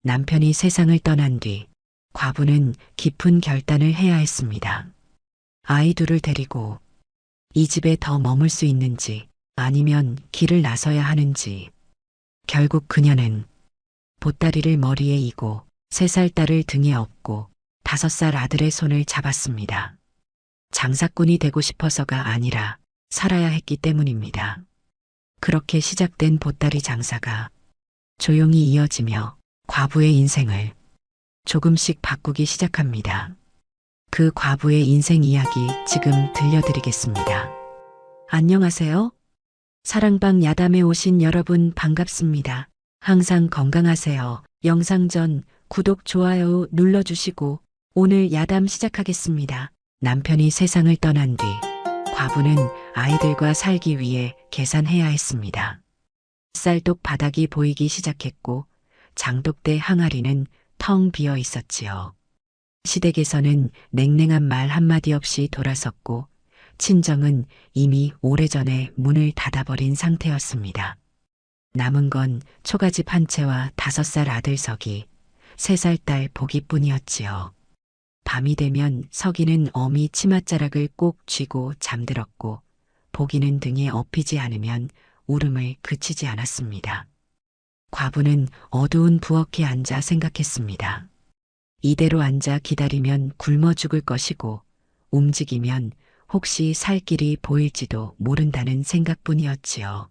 남편이 세상을 떠난 뒤 과부는 깊은 결단을 해야 했습니다. 아이 둘을 데리고 이 집에 더 머물 수 있는지 아니면 길을 나서야 하는지. 결국 그녀는 보따리를 머리에 이고 3살 딸을 등에 업고 5살 아들의 손을 잡았습니다. 장사꾼이 되고 싶어서가 아니라 살아야 했기 때문입니다. 그렇게 시작된 보따리 장사가 조용히 이어지며 과부의 인생을 조금씩 바꾸기 시작합니다. 그 과부의 인생 이야기 지금 들려드리겠습니다. 안녕하세요. 사랑방 야담에 오신 여러분 반갑습니다. 항상 건강하세요. 영상 전 구독, 좋아요 눌러주시고 오늘 야담 시작하겠습니다. 남편이 세상을 떠난 뒤 과부는 아이들과 살기 위해 계산해야 했습니다. 쌀독 바닥이 보이기 시작했고 장독대 항아리는 텅 비어 있었지요. 시댁에서는 냉랭한 말 한마디 없이 돌아섰고 친정은 이미 오래전에 문을 닫아버린 상태였습니다. 남은 건 초가집 한 채와 5살 아들 석이, 3살 딸 보기뿐이었지요. 밤이 되면 석이는 어미 치맛자락을 꼭 쥐고 잠들었고 보기는 등에 업히지 않으면 울음을 그치지 않았습니다. 과부는 어두운 부엌에 앉아 생각했습니다. 이대로 앉아 기다리면 굶어 죽을 것이고 움직이면 혹시 살 길이 보일지도 모른다는 생각뿐이었지요.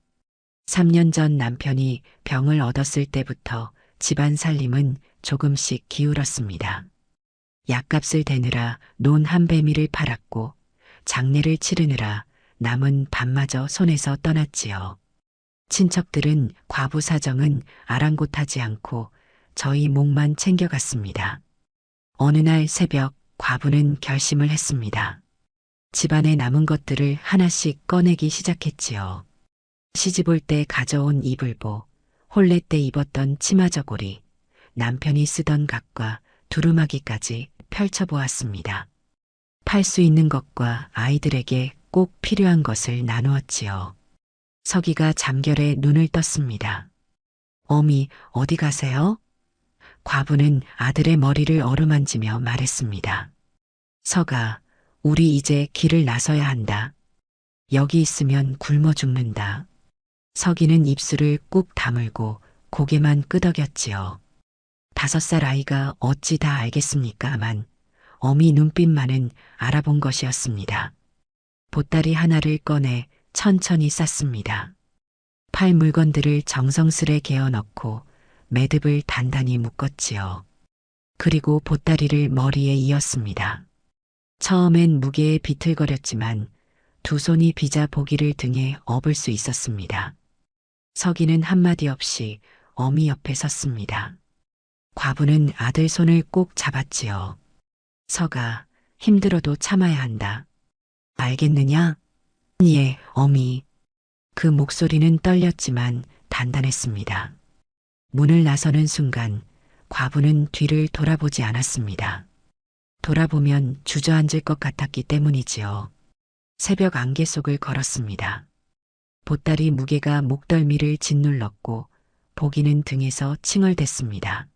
3년 전 남편이 병을 얻었을 때부터 집안 살림은 조금씩 기울었습니다. 약값을 대느라 논 한 배미를 팔았고 장례를 치르느라 남은 밥마저 손에서 떠났지요. 친척들은 과부 사정은 아랑곳하지 않고 저희 몫만 챙겨갔습니다. 어느 날 새벽 과부는 결심을 했습니다. 집안에 남은 것들을 하나씩 꺼내기 시작했지요. 시집올 때 가져온 이불보, 혼례 때 입었던 치마저고리, 남편이 쓰던 갓과 두루마기까지 펼쳐보았습니다. 팔 수 있는 것과 아이들에게 꼭 필요한 것을 나누었지요. 석이가 잠결에 눈을 떴습니다. 어미, 어디 가세요? 과부는 아들의 머리를 어루만지며 말했습니다. 석아, 우리 이제 길을 나서야 한다. 여기 있으면 굶어 죽는다. 석이는 입술을 꾹 다물고 고개만 끄덕였지요. 5살 아이가 어찌 다 알겠습니까만 어미 눈빛만은 알아본 것이었습니다. 보따리 하나를 꺼내 천천히 쌌습니다. 팔 물건들을 정성스레 개어 넣고 매듭을 단단히 묶었지요. 그리고 보따리를 머리에 이었습니다. 처음엔 무게에 비틀거렸지만 두 손이 비자 보기를 등에 업을 수 있었습니다. 석이는 한마디 없이 어미 옆에 섰습니다. 과부는 아들 손을 꼭 잡았지요. 석아, 힘들어도 참아야 한다. 알겠느냐? 예, 어미. 그 목소리는 떨렸지만 단단했습니다. 문을 나서는 순간 과부는 뒤를 돌아보지 않았습니다. 돌아보면 주저앉을 것 같았기 때문이지요. 새벽 안개 속을 걸었습니다. 보따리 무게가 목덜미를 짓눌렀고 보기는 등에서 칭얼댔습니다.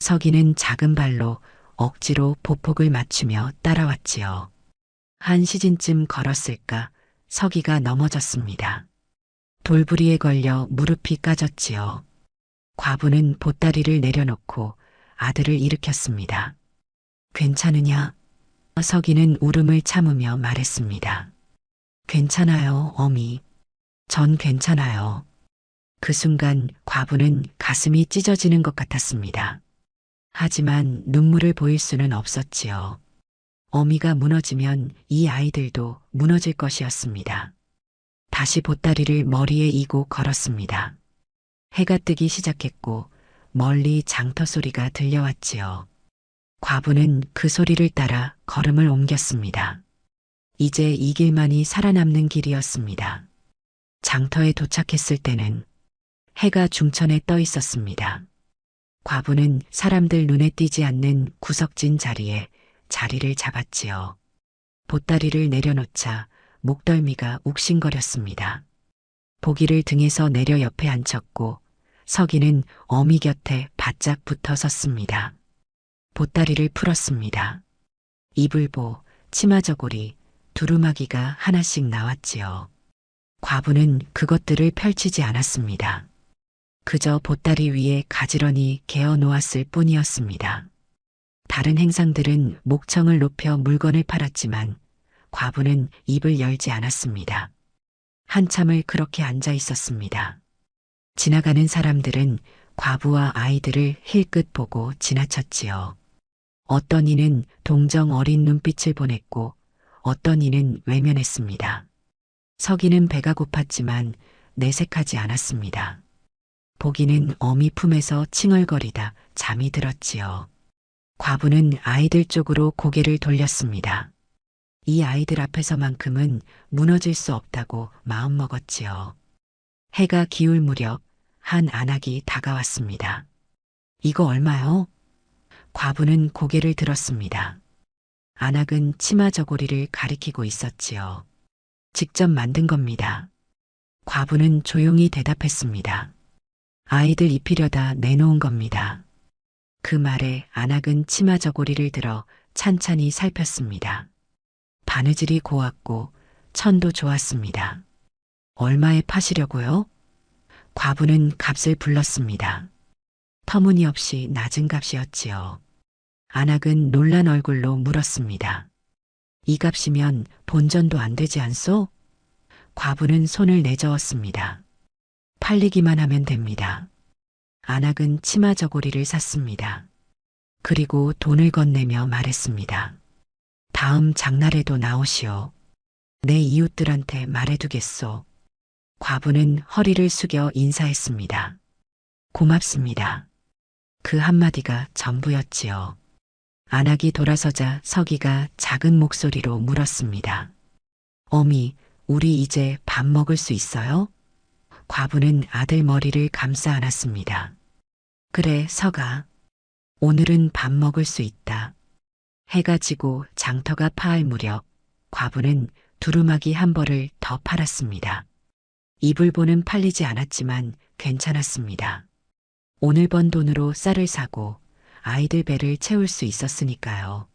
석이는 작은 발로 억지로 보폭을 맞추며 따라왔지요. 한 시즌쯤 걸었을까 석이가 넘어졌습니다. 돌부리에 걸려 무릎이 까졌지요. 과부는 보따리를 내려놓고 아들을 일으켰습니다. 괜찮으냐? 석이는 울음을 참으며 말했습니다. 괜찮아요, 어미. 전 괜찮아요. 그 순간 과부는 가슴이 찢어지는 것 같았습니다. 하지만 눈물을 보일 수는 없었지요. 어미가 무너지면 이 아이들도 무너질 것이었습니다. 다시 보따리를 머리에 이고 걸었습니다. 해가 뜨기 시작했고 멀리 장터 소리가 들려왔지요. 과부는 그 소리를 따라 걸음을 옮겼습니다. 이제 이 길만이 살아남는 길이었습니다. 장터에 도착했을 때는 해가 중천에 떠 있었습니다. 과부는 사람들 눈에 띄지 않는 구석진 자리에 자리를 잡았지요. 보따리를 내려놓자 목덜미가 욱신거렸습니다. 보기를 등에서 내려 옆에 앉혔고 서기는 어미 곁에 바짝 붙어 섰습니다. 보따리를 풀었습니다. 이불보, 치마저고리, 두루마기가 하나씩 나왔지요. 과부는 그것들을 펼치지 않았습니다. 그저 보따리 위에 가지런히 개어 놓았을 뿐이었습니다. 다른 행상들은 목청을 높여 물건을 팔았지만 과부는 입을 열지 않았습니다. 한참을 그렇게 앉아 있었습니다. 지나가는 사람들은 과부와 아이들을 힐끗 보고 지나쳤지요. 어떤 이는 동정 어린 눈빛을 보냈고 어떤 이는 외면했습니다. 서기는 배가 고팠지만 내색하지 않았습니다. 보기는 어미 품에서 칭얼거리다 잠이 들었지요. 과부는 아이들 쪽으로 고개를 돌렸습니다. 이 아이들 앞에서만큼은 무너질 수 없다고 마음먹었지요. 해가 기울 무렵 한 안악이 다가왔습니다. 이거 얼마요? 과부는 고개를 들었습니다. 안악은 치마 저고리를 가리키고 있었지요. 직접 만든 겁니다. 과부는 조용히 대답했습니다. 아이들 입히려다 내놓은 겁니다. 그 말에 안악은 치마 저고리를 들어 찬찬히 살폈습니다. 바느질이 고왔고 천도 좋았습니다. 얼마에 파시려고요? 과부는 값을 불렀습니다. 터무니없이 낮은 값이었지요. 안악은 놀란 얼굴로 물었습니다. 이 값이면 본전도 안 되지 않소? 과부는 손을 내저었습니다. 팔리기만 하면 됩니다. 안악은 치마 저고리를 샀습니다. 그리고 돈을 건네며 말했습니다. 다음 장날에도 나오시오. 내 이웃들한테 말해두겠소. 과부는 허리를 숙여 인사했습니다. 고맙습니다. 그 한마디가 전부였지요. 안악이 돌아서자 서기가 작은 목소리로 물었습니다. 어미, 우리 이제 밥 먹을 수 있어요? 과부는 아들 머리를 감싸 안았습니다. 그래, 서가. 오늘은 밥 먹을 수 있다. 해가 지고 장터가 파할 무렵 과부는 두루마기 한 벌을 더 팔았습니다. 이불보는 팔리지 않았지만 괜찮았습니다. 오늘 번 돈으로 쌀을 사고 아이들 배를 채울 수 있었으니까요.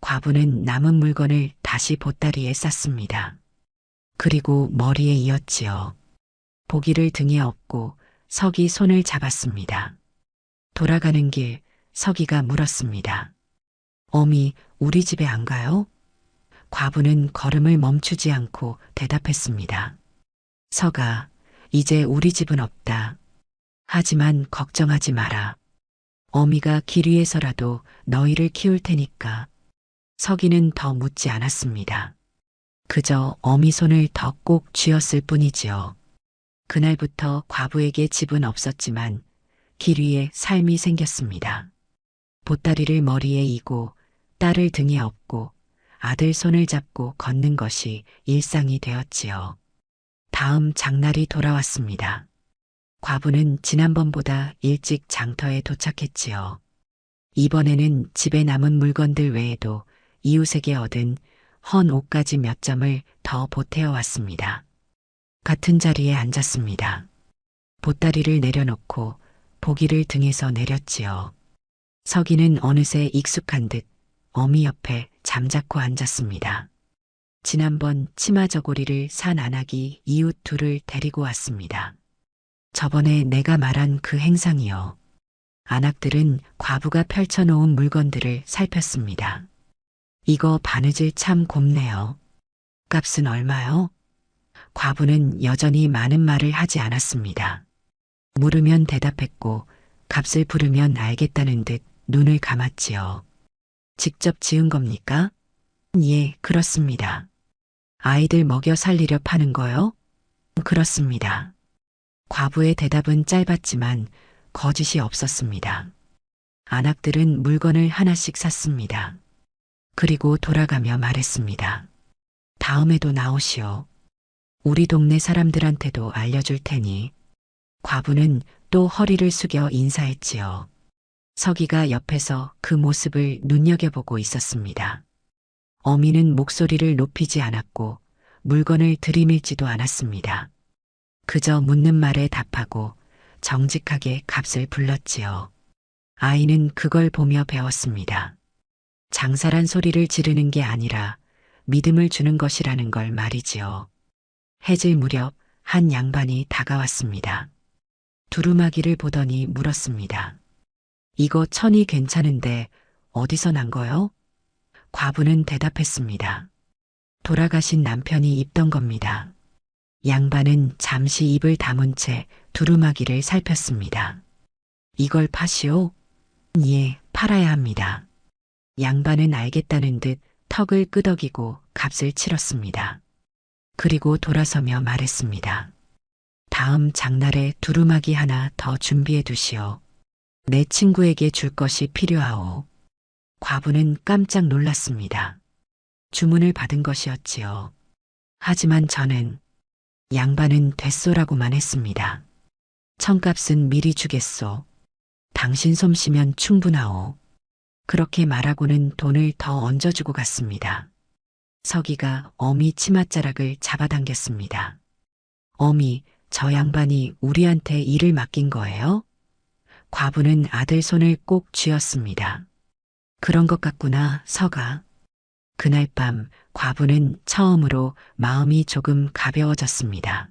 과부는 남은 물건을 다시 보따리에 쌌습니다. 그리고 머리에 이었지요. 보기를 등에 업고 서기 손을 잡았습니다. 돌아가는 길 서기가 물었습니다. 어미, 우리 집에 안 가요? 과부는 걸음을 멈추지 않고 대답했습니다. 서가, 이제 우리 집은 없다. 하지만 걱정하지 마라. 어미가 길 위에서라도 너희를 키울 테니까. 서기는 더 묻지 않았습니다. 그저 어미 손을 더 꼭 쥐었을 뿐이지요. 그날부터 과부에게 집은 없었지만 길 위에 삶이 생겼습니다. 보따리를 머리에 이고 딸을 등에 업고 아들 손을 잡고 걷는 것이 일상이 되었지요. 다음 장날이 돌아왔습니다. 과부는 지난번보다 일찍 장터에 도착했지요. 이번에는 집에 남은 물건들 외에도 이웃에게 얻은 헌 옷가지 몇 점을 더 보태어 왔습니다. 같은 자리에 앉았습니다. 보따리를 내려놓고 보기를 등에서 내렸지요. 서기는 어느새 익숙한 듯 어미 옆에 잠자코 앉았습니다. 지난번 치마 저고리를 산 안악이 이웃 둘을 데리고 왔습니다. 저번에 내가 말한 그 행상이요. 안악들은 과부가 펼쳐놓은 물건들을 살폈습니다. 이거 바느질 참 곱네요. 값은 얼마요? 과부는 여전히 많은 말을 하지 않았습니다. 물으면 대답했고 값을 부르면 알겠다는 듯 눈을 감았지요. 직접 지은 겁니까? 예, 그렇습니다. 아이들 먹여 살리려 파는 거요? 그렇습니다. 과부의 대답은 짧았지만 거짓이 없었습니다. 안악들은 물건을 하나씩 샀습니다. 그리고 돌아가며 말했습니다. 다음에도 나오시오. 우리 동네 사람들한테도 알려줄 테니. 과부는 또 허리를 숙여 인사했지요. 서기가 옆에서 그 모습을 눈여겨보고 있었습니다. 어미는 목소리를 높이지 않았고 물건을 들이밀지도 않았습니다. 그저 묻는 말에 답하고 정직하게 값을 불렀지요. 아이는 그걸 보며 배웠습니다. 장사란 소리를 지르는 게 아니라 믿음을 주는 것이라는 걸 말이지요. 해질 무렵 한 양반이 다가왔습니다. 두루마기를 보더니 물었습니다. 이거 천이 괜찮은데 어디서 난 거요? 과부는 대답했습니다. 돌아가신 남편이 입던 겁니다. 양반은 잠시 입을 다문 채 두루마기를 살폈습니다. 이걸 파시오? 예, 팔아야 합니다. 양반은 알겠다는 듯 턱을 끄덕이고 값을 치렀습니다. 그리고 돌아서며 말했습니다. 다음 장날에 두루마기 하나 더 준비해 두시오. 내 친구에게 줄 것이 필요하오. 과부는 깜짝 놀랐습니다. 주문을 받은 것이었지요. 하지만 저는 양반은 됐소라고만 했습니다. 천값은 미리 주겠소. 당신 솜씨면 충분하오. 그렇게 말하고는 돈을 더 얹어주고 갔습니다. 서기가 어미 치맛자락을 잡아당겼습니다. 어미, 저 양반이 우리한테 일을 맡긴 거예요? 과부는 아들 손을 꼭 쥐었습니다. 그런 것 같구나, 서가. 그날 밤 과부는 처음으로 마음이 조금 가벼워졌습니다.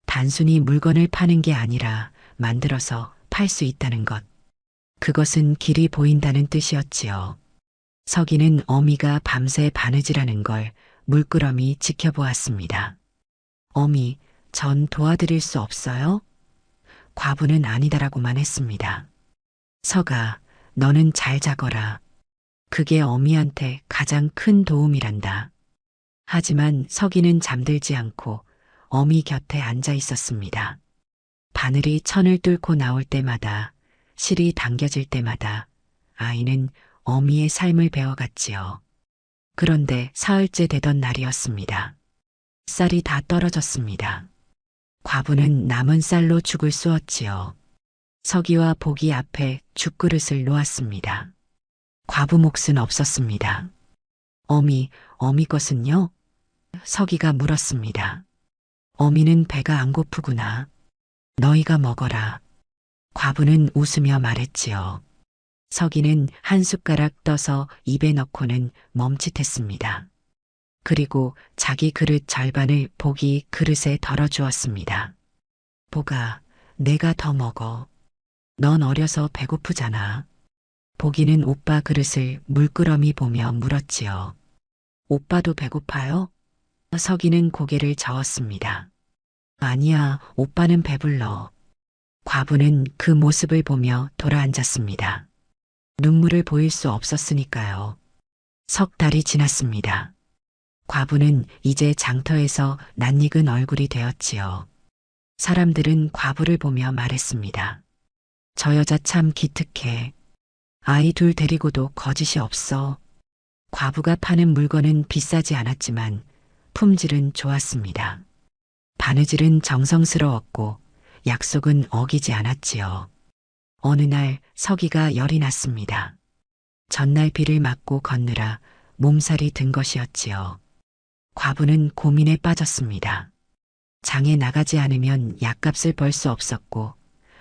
단순히 물건을 파는 게 아니라 만들어서 팔 수 있다는 것. 그것은 길이 보인다는 뜻이었지요. 서기는 어미가 밤새 바느질하는 걸 물끄러미 지켜보았습니다. 어미, 전 도와드릴 수 없어요? 과부는 아니다라고만 했습니다. 서가, 너는 잘 자거라. 그게 어미한테 가장 큰 도움이란다. 하지만 서기는 잠들지 않고 어미 곁에 앉아 있었습니다. 바늘이 천을 뚫고 나올 때마다, 실이 당겨질 때마다 아이는 어미의 삶을 배워갔지요. 그런데 사흘째 되던 날이었습니다. 쌀이 다 떨어졌습니다. 과부는 남은 쌀로 죽을 쏘았지요. 서기와 보기 앞에 죽그릇을 놓았습니다. 과부 몫은 없었습니다. 어미 것은요? 서기가 물었습니다. 어미는 배가 안 고프구나. 너희가 먹어라. 과부는 웃으며 말했지요. 서기는 한 숟가락 떠서 입에 넣고는 멈칫했습니다. 그리고 자기 그릇 절반을 보기 그릇에 덜어주었습니다. 보가, 내가 더 먹어. 넌 어려서 배고프잖아. 보기는 오빠 그릇을 물끄러미 보며 물었지요. 오빠도 배고파요? 서기는 고개를 저었습니다. 아니야, 오빠는 배불러. 과부는 그 모습을 보며 돌아앉았습니다. 눈물을 보일 수 없었으니까요. 석 달이 지났습니다. 과부는 이제 장터에서 낯익은 얼굴이 되었지요. 사람들은 과부를 보며 말했습니다. 저 여자 참 기특해. 아이 둘 데리고도 거짓이 없어. 과부가 파는 물건은 비싸지 않았지만 품질은 좋았습니다. 바느질은 정성스러웠고 약속은 어기지 않았지요. 어느 날 서기가 열이 났습니다. 전날 비를 맞고 걷느라 몸살이 든 것이었지요. 과부는 고민에 빠졌습니다. 장에 나가지 않으면 약값을 벌 수 없었고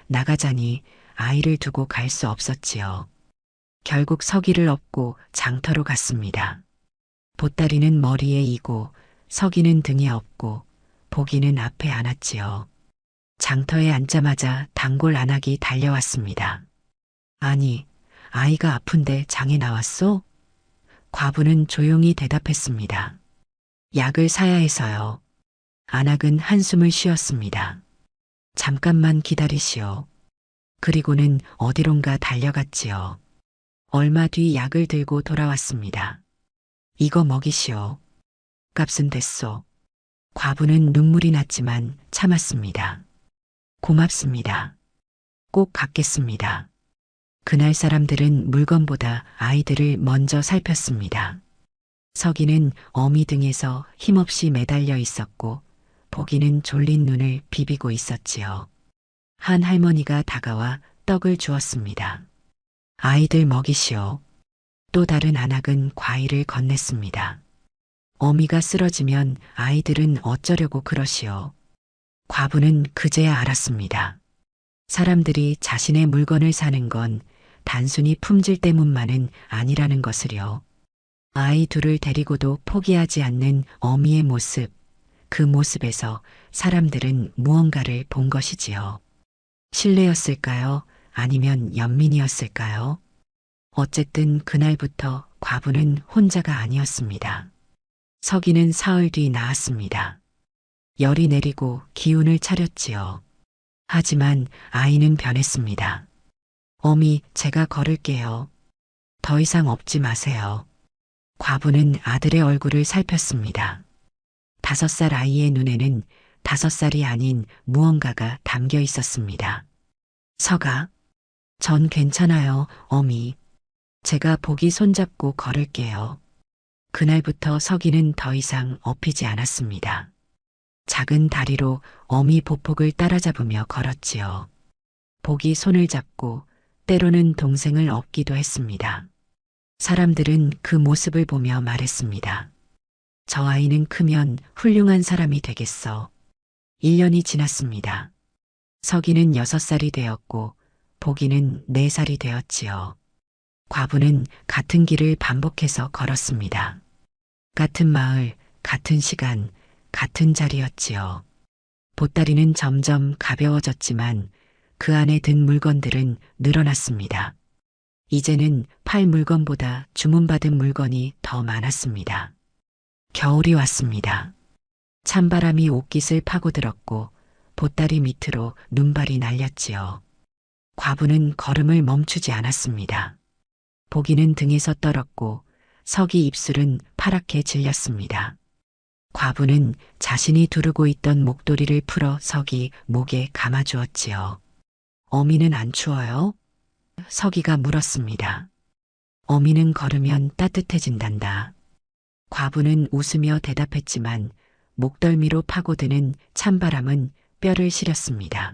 나가자니 아이를 두고 갈 수 없었지요. 결국 서기를 업고 장터로 갔습니다. 보따리는 머리에 이고 서기는 등에 업고 보기는 앞에 안았지요. 장터에 앉자마자 단골 안악이 달려왔습니다. 아니, 아이가 아픈데 장에 나왔소? 과부는 조용히 대답했습니다. 약을 사야 해서요. 안악은 한숨을 쉬었습니다. 잠깐만 기다리시오. 그리고는 어디론가 달려갔지요. 얼마 뒤 약을 들고 돌아왔습니다. 이거 먹이시오. 값은 됐소. 과부는 눈물이 났지만 참았습니다. 고맙습니다. 꼭 갚겠습니다. 그날 사람들은 물건보다 아이들을 먼저 살폈습니다. 서기는 어미 등에서 힘없이 매달려 있었고 보기는 졸린 눈을 비비고 있었지요. 한 할머니가 다가와 떡을 주었습니다. 아이들 먹이시오. 또 다른 안악은 과일을 건넸습니다. 어미가 쓰러지면 아이들은 어쩌려고 그러시오. 과부는 그제야 알았습니다. 사람들이 자신의 물건을 사는 건 단순히 품질 때문만은 아니라는 것을요. 아이 둘을 데리고도 포기하지 않는 어미의 모습, 그 모습에서 사람들은 무언가를 본 것이지요. 신뢰였을까요? 아니면 연민이었을까요? 어쨌든 그날부터 과부는 혼자가 아니었습니다. 서기는 사흘 뒤 나았습니다. 열이 내리고 기운을 차렸지요. 하지만 아이는 변했습니다. 어미, 제가 걸을게요. 더 이상 업지 마세요. 과부는 아들의 얼굴을 살폈습니다. 5살 아이의 눈에는 5살이 아닌 무언가가 담겨 있었습니다. 서가, 전 괜찮아요, 어미. 제가 보기 손잡고 걸을게요. 그날부터 서기는 더 이상 업히지 않았습니다. 작은 다리로 어미 보폭을 따라잡으며 걸었지요. 복이 손을 잡고 때로는 동생을 업기도 했습니다. 사람들은 그 모습을 보며 말했습니다. 저 아이는 크면 훌륭한 사람이 되겠어. 1년이 지났습니다. 서기는 6살이 되었고 복이는 4살이 되었지요. 과부는 같은 길을 반복해서 걸었습니다. 같은 마을, 같은 시간, 같은 자리였지요. 보따리는 점점 가벼워졌지만 그 안에 든 물건들은 늘어났습니다. 이제는 팔 물건보다 주문받은 물건이 더 많았습니다. 겨울이 왔습니다. 찬바람이 옷깃을 파고들었고 보따리 밑으로 눈발이 날렸지요. 과부는 걸음을 멈추지 않았습니다. 보기는 등에서 떨었고 서기 입술은 파랗게 질렸습니다. 과부는 자신이 두르고 있던 목도리를 풀어 서기 목에 감아주었지요. 어미는 안 추워요? 서기가 물었습니다. 어미는 걸으면 따뜻해진단다. 과부는 웃으며 대답했지만 목덜미로 파고드는 찬바람은 뼈를 시렸습니다.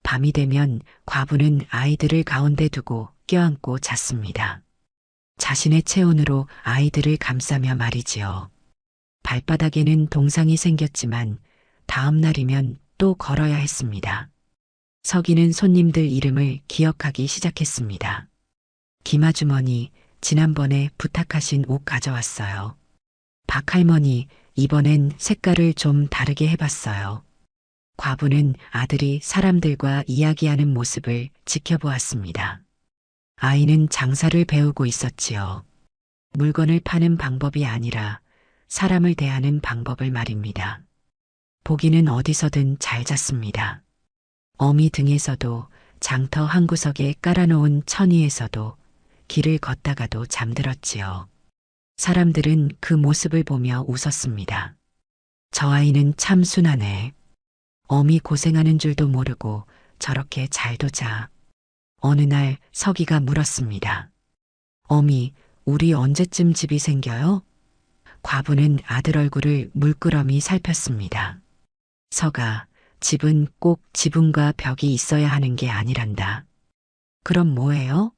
밤이 되면 과부는 아이들을 가운데 두고 껴안고 잤습니다. 자신의 체온으로 아이들을 감싸며 말이지요. 발바닥에는 동상이 생겼지만 다음 날이면 또 걸어야 했습니다. 서기는 손님들 이름을 기억하기 시작했습니다. 김아주머니, 지난번에 부탁하신 옷 가져왔어요. 박할머니, 이번엔 색깔을 좀 다르게 해봤어요. 과부는 아들이 사람들과 이야기하는 모습을 지켜보았습니다. 아이는 장사를 배우고 있었지요. 물건을 파는 방법이 아니라 사람을 대하는 방법을 말입니다. 보기는 어디서든 잘 잤습니다. 어미 등에서도 장터 한 구석에 깔아놓은 천위에서도 길을 걷다가도 잠들었지요. 사람들은 그 모습을 보며 웃었습니다. 저 아이는 참 순하네. 어미 고생하는 줄도 모르고 저렇게 잘도 자. 어느 날 서기가 물었습니다. 어미, 우리 언제쯤 집이 생겨요? 과부는 아들 얼굴을 물끄러미 살폈습니다. 서가, 집은 꼭 지붕과 벽이 있어야 하는 게 아니란다. 그럼 뭐예요?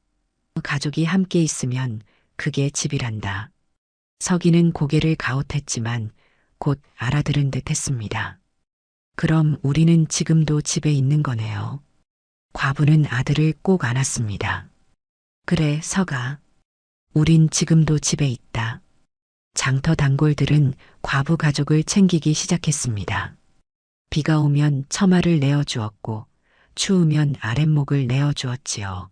가족이 함께 있으면 그게 집이란다. 서기는 고개를 가웃했지만 곧 알아들은 듯 했습니다. 그럼 우리는 지금도 집에 있는 거네요. 과부는 아들을 꼭 안았습니다. 그래, 서가. 우린 지금도 집에 있다. 장터 단골들은 과부 가족을 챙기기 시작했습니다. 비가 오면 처마를 내어주었고 추우면 아랫목을 내어주었지요.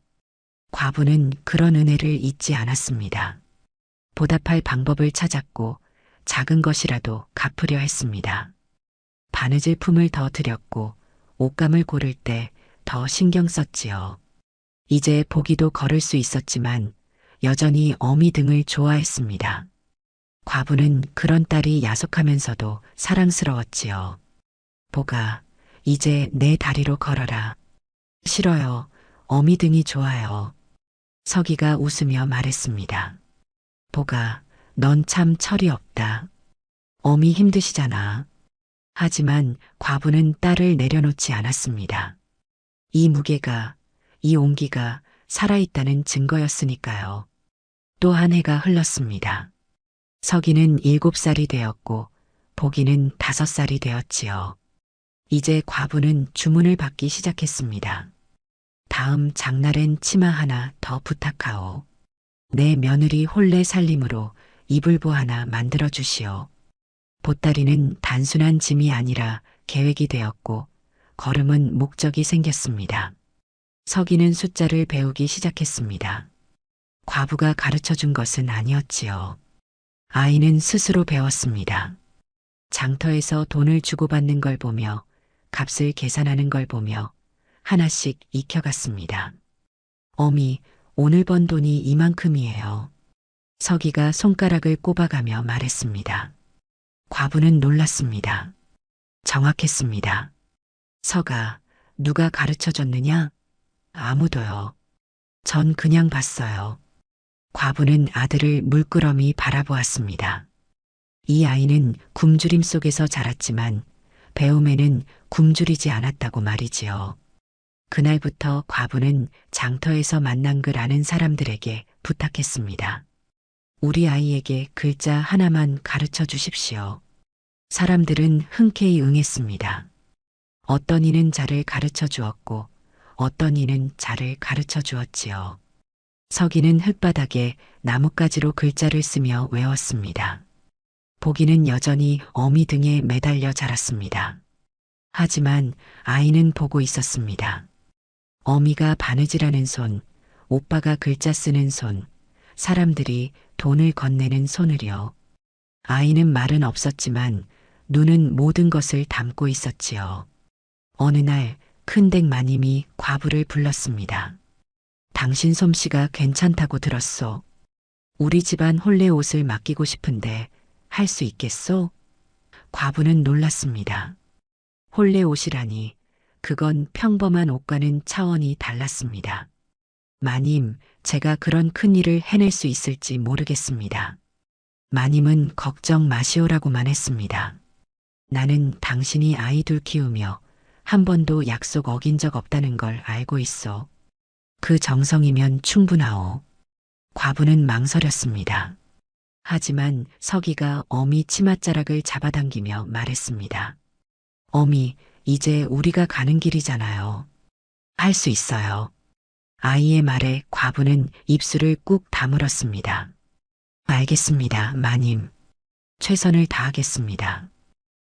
과부는 그런 은혜를 잊지 않았습니다. 보답할 방법을 찾았고 작은 것이라도 갚으려 했습니다. 바느질 품을 더 들였고 옷감을 고를 때 더 신경 썼지요. 이제 보기도 걸을 수 있었지만 여전히 어미 등을 좋아했습니다. 과부는 그런 딸이 야속하면서도 사랑스러웠지요. 보가, 이제 내 다리로 걸어라. 싫어요. 어미 등이 좋아요. 서기가 웃으며 말했습니다. 보가, 넌 참 철이 없다. 어미 힘드시잖아. 하지만 과부는 딸을 내려놓지 않았습니다. 이 무게가, 이 온기가 살아있다는 증거였으니까요. 또 한 해가 흘렀습니다. 서기는 7살이 되었고 보기는 5살이 되었지요. 이제 과부는 주문을 받기 시작했습니다. 다음 장날엔 치마 하나 더 부탁하오. 내 며느리 혼례 살림으로 이불보 하나 만들어 주시오. 보따리는 단순한 짐이 아니라 계획이 되었고 걸음은 목적이 생겼습니다. 서기는 숫자를 배우기 시작했습니다. 과부가 가르쳐 준 것은 아니었지요. 아이는 스스로 배웠습니다. 장터에서 돈을 주고받는 걸 보며 값을 계산하는 걸 보며 하나씩 익혀갔습니다. 어미, 오늘 번 돈이 이만큼이에요. 서기가 손가락을 꼽아가며 말했습니다. 과부는 놀랐습니다. 정확했습니다. 서가, 누가 가르쳐 줬느냐? 아무도요. 전 그냥 봤어요. 과부는 아들을 물끄러미 바라보았습니다. 이 아이는 굶주림 속에서 자랐지만 배움에는 굶주리지 않았다고 말이지요. 그날부터 과부는 장터에서 만난 글 아는 사람들에게 부탁했습니다. 우리 아이에게 글자 하나만 가르쳐 주십시오. 사람들은 흔쾌히 응했습니다. 어떤 이는 자를 가르쳐 주었고 어떤 이는 자를 가르쳐 주었지요. 서기는 흙바닥에 나뭇가지로 글자를 쓰며 외웠습니다. 보기는 여전히 어미 등에 매달려 자랐습니다. 하지만 아이는 보고 있었습니다. 어미가 바느질하는 손, 오빠가 글자 쓰는 손, 사람들이 돈을 건네는 손을요. 아이는 말은 없었지만 눈은 모든 것을 담고 있었지요. 어느 날 큰댁 마님이 과부를 불렀습니다. 당신 솜씨가 괜찮다고 들었소. 우리 집안 혼례 옷을 맡기고 싶은데 할 수 있겠소? 과부는 놀랐습니다. 혼례 옷이라니 그건 평범한 옷과는 차원이 달랐습니다. 마님, 제가 그런 큰 일을 해낼 수 있을지 모르겠습니다. 마님은 걱정 마시오라고만 했습니다. 나는 당신이 아이 둘 키우며 한 번도 약속 어긴 적 없다는 걸 알고 있어. 그 정성이면 충분하오. 과부는 망설였습니다. 하지만 서기가 어미 치맛자락을 잡아당기며 말했습니다. 어미, 이제 우리가 가는 길이잖아요. 할 수 있어요. 아이의 말에 과부는 입술을 꾹 다물었습니다. 알겠습니다, 마님. 최선을 다하겠습니다.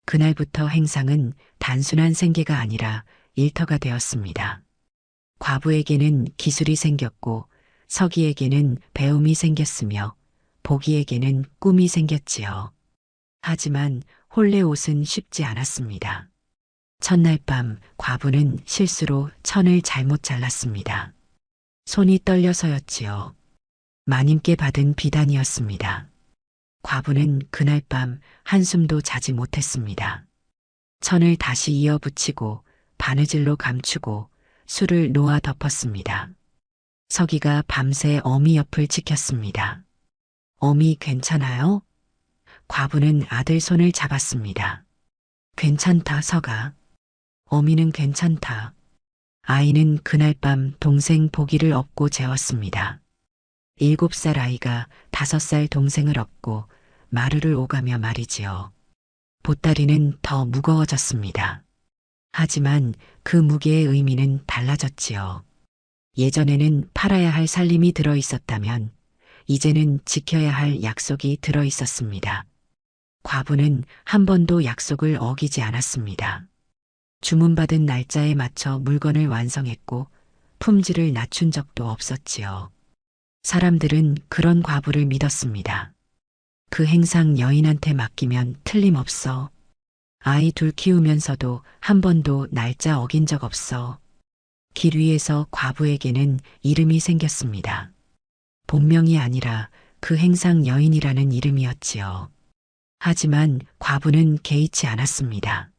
그날부터 행상은 단순한 생계가 아니라 일터가 되었습니다. 과부에게는 기술이 생겼고 서기에게는 배움이 생겼으며 보기에게는 꿈이 생겼지요. 하지만 혼례 옷은 쉽지 않았습니다. 첫날 밤 과부는 실수로 천을 잘못 잘랐습니다. 손이 떨려서였지요. 마님께 받은 비단이었습니다. 과부는 그날 밤 한숨도 자지 못했습니다. 천을 다시 이어 붙이고 바느질로 감추고 술을 놓아 덮었습니다. 서기가 밤새 어미 옆을 지켰습니다. 어미 괜찮아요? 과부는 아들 손을 잡았습니다. 괜찮다, 서가. 어미는 괜찮다. 아이는 그날 밤 동생 보기를 업고 재웠습니다. 7살 아이가 5살 동생을 업고 마루를 오가며 말이지요. 보따리는 더 무거워졌습니다. 하지만 그 무게의 의미는 달라졌지요. 예전에는 팔아야 할 살림이 들어 있었다면 이제는 지켜야 할 약속이 들어 있었습니다. 과부는 한 번도 약속을 어기지 않았습니다. 주문받은 날짜에 맞춰 물건을 완성했고 품질을 낮춘 적도 없었지요. 사람들은 그런 과부를 믿었습니다. 그 행상 여인한테 맡기면 틀림없어. 아이 둘 키우면서도 한 번도 날짜 어긴 적 없어. 길 위에서 과부에게는 이름이 생겼습니다. 본명이 아니라 그 행상 여인이라는 이름이었지요. 하지만 과부는 개의치 않았습니다.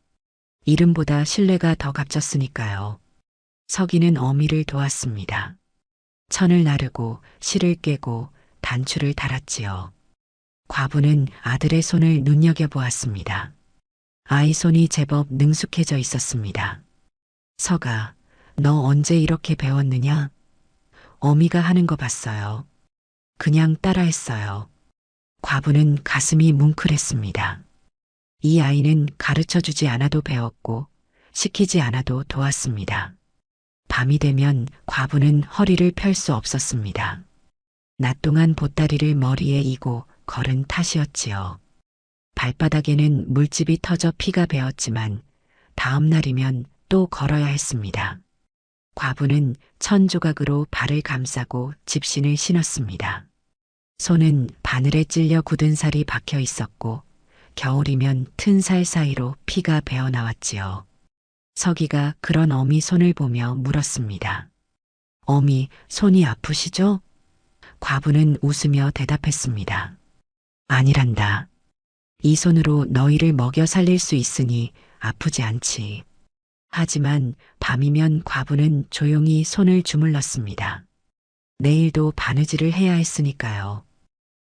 이름보다 신뢰가 더 값졌으니까요. 서기는 어미를 도왔습니다. 천을 나르고 실을 꿰고 단추를 달았지요. 과부는 아들의 손을 눈여겨보았습니다. 아이 손이 제법 능숙해져 있었습니다. 서가, 너 언제 이렇게 배웠느냐? 어미가 하는 거 봤어요. 그냥 따라했어요. 과부는 가슴이 뭉클했습니다. 이 아이는 가르쳐주지 않아도 배웠고 시키지 않아도 도왔습니다. 밤이 되면 과부는 허리를 펼 수 없었습니다. 낮 동안 보따리를 머리에 이고 걸은 탓이었지요. 발바닥에는 물집이 터져 피가 배었지만 다음 날이면 또 걸어야 했습니다. 과부는 천조각으로 발을 감싸고 집신을 신었습니다. 손은 바늘에 찔려 굳은 살이 박혀 있었고 겨울이면 튼 살 사이로 피가 배어 나왔지요. 서기가 그런 어미 손을 보며 물었습니다. 어미, 손이 아프시죠? 과부는 웃으며 대답했습니다. 아니란다. 이 손으로 너희를 먹여 살릴 수 있으니 아프지 않지. 하지만 밤이면 과부는 조용히 손을 주물렀습니다. 내일도 바느질을 해야 했으니까요.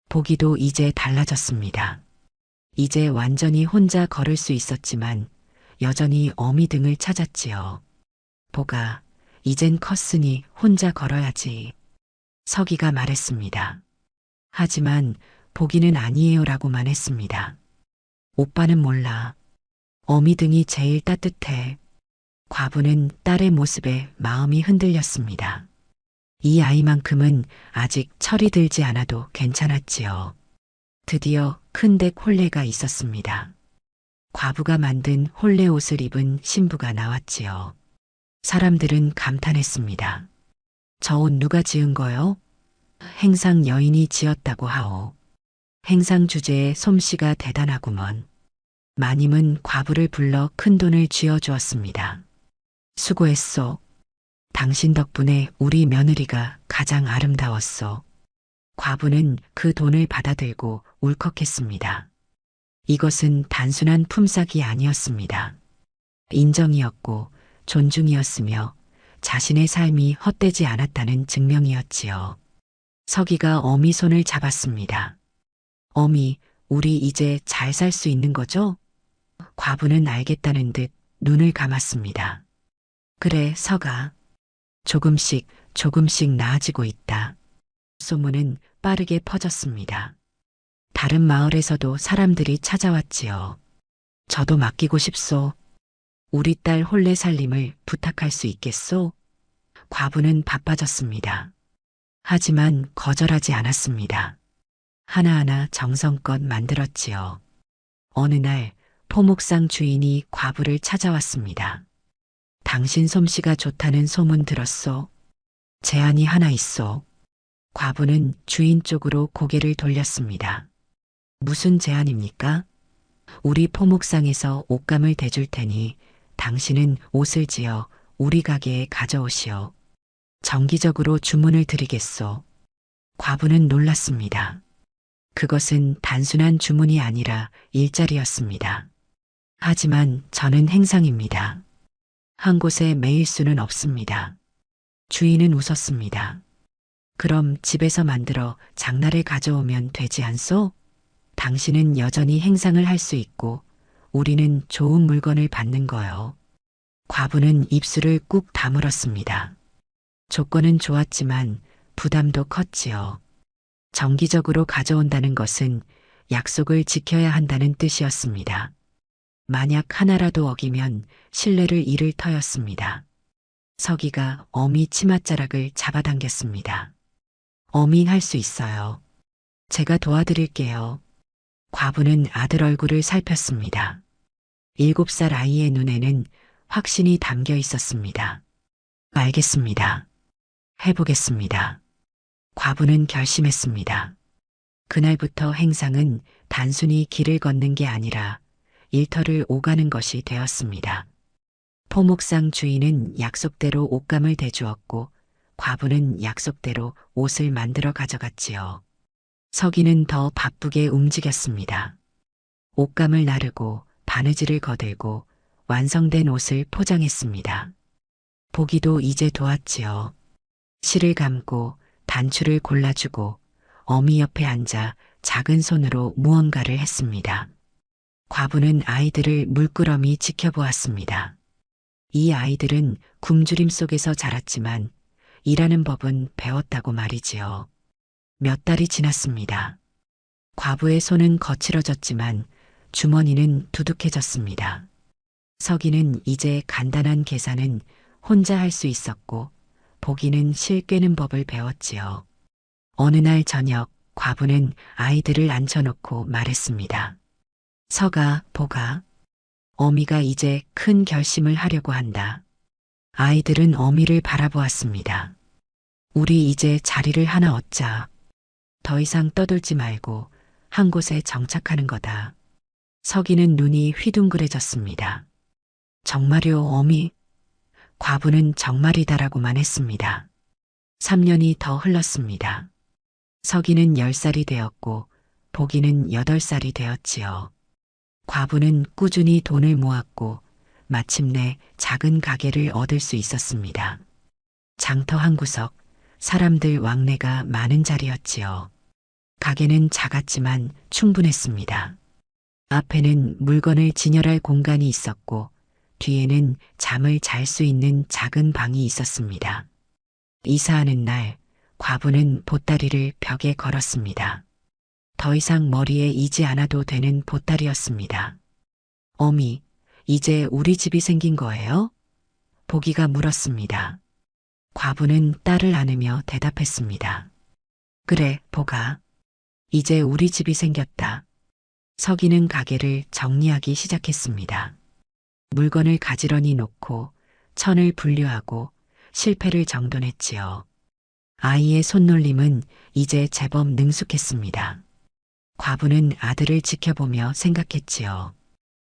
보기도 이제 달라졌습니다. 이제 완전히 혼자 걸을 수 있었지만 여전히 어미 등을 찾았지요. 보가, 이젠 컸으니 혼자 걸어야지. 서기가 말했습니다. 하지만 보기는 아니에요라고만 했습니다. 오빠는 몰라. 어미 등이 제일 따뜻해. 과부는 딸의 모습에 마음이 흔들렸습니다. 이 아이만큼은 아직 철이 들지 않아도 괜찮았지요. 드디어 큰 댁 혼례가 있었습니다. 과부가 만든 혼례 옷을 입은 신부가 나왔지요. 사람들은 감탄했습니다. 저 옷 누가 지은 거요? 행상 여인이 지었다고 하오. 행상 주제에 솜씨가 대단하구먼. 마님은 과부를 불러 큰 돈을 쥐어주었습니다. 수고했소. 당신 덕분에 우리 며느리가 가장 아름다웠소. 과부는 그 돈을 받아들고 울컥했습니다. 이것은 단순한 품삯이 아니었습니다. 인정이었고 존중이었으며 자신의 삶이 헛되지 않았다는 증명이었지요. 서기가 어미 손을 잡았습니다. 어미, 우리 이제 잘 살 수 있는 거죠? 과부는 알겠다는 듯 눈을 감았습니다. 그래, 서가. 조금씩 나아지고 있다. 소문은 빠르게 퍼졌습니다. 다른 마을에서도 사람들이 찾아왔지요. 저도 맡기고 싶소. 우리 딸 혼례 살림을 부탁할 수 있겠소? 과부는 바빠졌습니다. 하지만 거절하지 않았습니다. 하나하나 정성껏 만들었지요. 어느 날 포목상 주인이 과부를 찾아왔습니다. 당신 솜씨가 좋다는 소문 들었소. 제안이 하나 있소. 과부는 주인 쪽으로 고개를 돌렸습니다. 무슨 제안입니까? 우리 포목상에서 옷감을 대줄 테니 당신은 옷을 지어 우리 가게에 가져오시오. 정기적으로 주문을 드리겠소. 과부는 놀랐습니다. 그것은 단순한 주문이 아니라 일자리였습니다. 하지만 저는 행상입니다. 한 곳에 매일 수는 없습니다. 주인은 웃었습니다. 그럼 집에서 만들어 장날에 가져오면 되지 않소? 당신은 여전히 행상을 할 수 있고 우리는 좋은 물건을 받는 거요. 과부는 입술을 꾹 다물었습니다. 조건은 좋았지만 부담도 컸지요. 정기적으로 가져온다는 것은 약속을 지켜야 한다는 뜻이었습니다. 만약 하나라도 어기면 신뢰를 잃을 터였습니다. 서기가 어미 치맛자락을 잡아당겼습니다. 어미 할 수 있어요. 제가 도와드릴게요. 과부는 아들 얼굴을 살폈습니다. 7살 아이의 눈에는 확신이 담겨 있었습니다. 알겠습니다. 해보겠습니다. 과부는 결심했습니다. 그날부터 행상은 단순히 길을 걷는 게 아니라 일터를 오가는 것이 되었습니다. 포목상 주인은 약속대로 옷감을 대주었고 과부는 약속대로 옷을 만들어 가져갔지요. 서기는 더 바쁘게 움직였습니다. 옷감을 나르고 바느질을 거들고 완성된 옷을 포장했습니다. 보기도 이제 도왔지요. 실을 감고 단추를 골라주고 어미 옆에 앉아 작은 손으로 무언가를 했습니다. 과부는 아이들을 물끄러미 지켜보았습니다. 이 아이들은 굶주림 속에서 자랐지만 일하는 법은 배웠다고 말이지요. 몇 달이 지났습니다. 과부의 손은 거칠어졌지만 주머니는 두둑해졌습니다. 서기는 이제 간단한 계산은 혼자 할 수 있었고 보기는 실 꿰는 법을 배웠지요. 어느 날 저녁 과부는 아이들을 앉혀놓고 말했습니다. 서가, 보가, 어미가 이제 큰 결심을 하려고 한다. 아이들은 어미를 바라보았습니다. 우리 이제 자리를 하나 얻자. 더 이상 떠돌지 말고 한 곳에 정착하는 거다. 서기는 눈이 휘둥그레졌습니다. 정말요, 어미? 과부는 정말이다라고만 했습니다. 3년이 더 흘렀습니다. 서기는 10살이 되었고 보기는 8살이 되었지요. 과부는 꾸준히 돈을 모았고 마침내 작은 가게를 얻을 수 있었습니다. 장터 한 구석, 사람들 왕래가 많은 자리였지요. 가게는 작았지만 충분했습니다. 앞에는 물건을 진열할 공간이 있었고 뒤에는 잠을 잘 수 있는 작은 방이 있었습니다. 이사하는 날 과부는 보따리를 벽에 걸었습니다. 더 이상 머리에 이지 않아도 되는 보따리였습니다. 어미, 이제 우리 집이 생긴 거예요? 보기가 물었습니다. 과부는 딸을 안으며 대답했습니다. 그래, 보가. 이제 우리 집이 생겼다. 서기는 가게를 정리하기 시작했습니다. 물건을 가지런히 놓고 천을 분류하고 실패를 정돈했지요. 아이의 손놀림은 이제 제법 능숙했습니다. 과부는 아들을 지켜보며 생각했지요.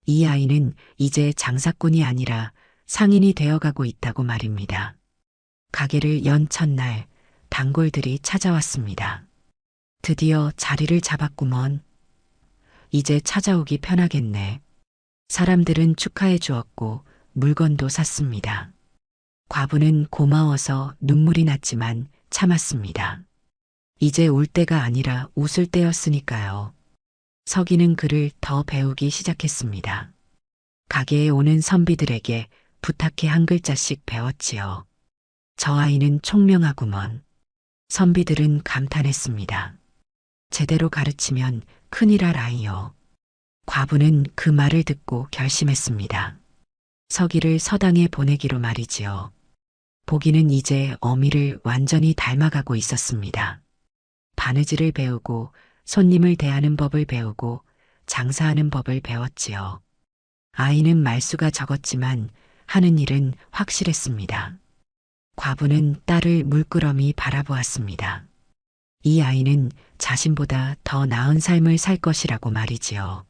이 아이는 이제 장사꾼이 아니라 상인이 되어가고 있다고 말입니다. 가게를 연 첫날 단골들이 찾아왔습니다. 드디어 자리를 잡았구먼. 이제 찾아오기 편하겠네. 사람들은 축하해 주었고 물건도 샀습니다. 과부는 고마워서 눈물이 났지만 참았습니다. 이제 울 때가 아니라 웃을 때였으니까요. 서기는 글을 더 배우기 시작했습니다. 가게에 오는 선비들에게 부탁해 한 글자씩 배웠지요. 저 아이는 총명하구먼. 선비들은 감탄했습니다. 제대로 가르치면 큰일 할 아이요. 과부는 그 말을 듣고 결심했습니다. 서기를 서당에 보내기로 말이지요. 보기는 이제 어미를 완전히 닮아가고 있었습니다. 바느질을 배우고 손님을 대하는 법을 배우고 장사하는 법을 배웠지요. 아이는 말수가 적었지만 하는 일은 확실했습니다. 과부는 딸을 물끄러미 바라보았습니다. 이 아이는 자신보다 더 나은 삶을 살 것이라고 말이지요.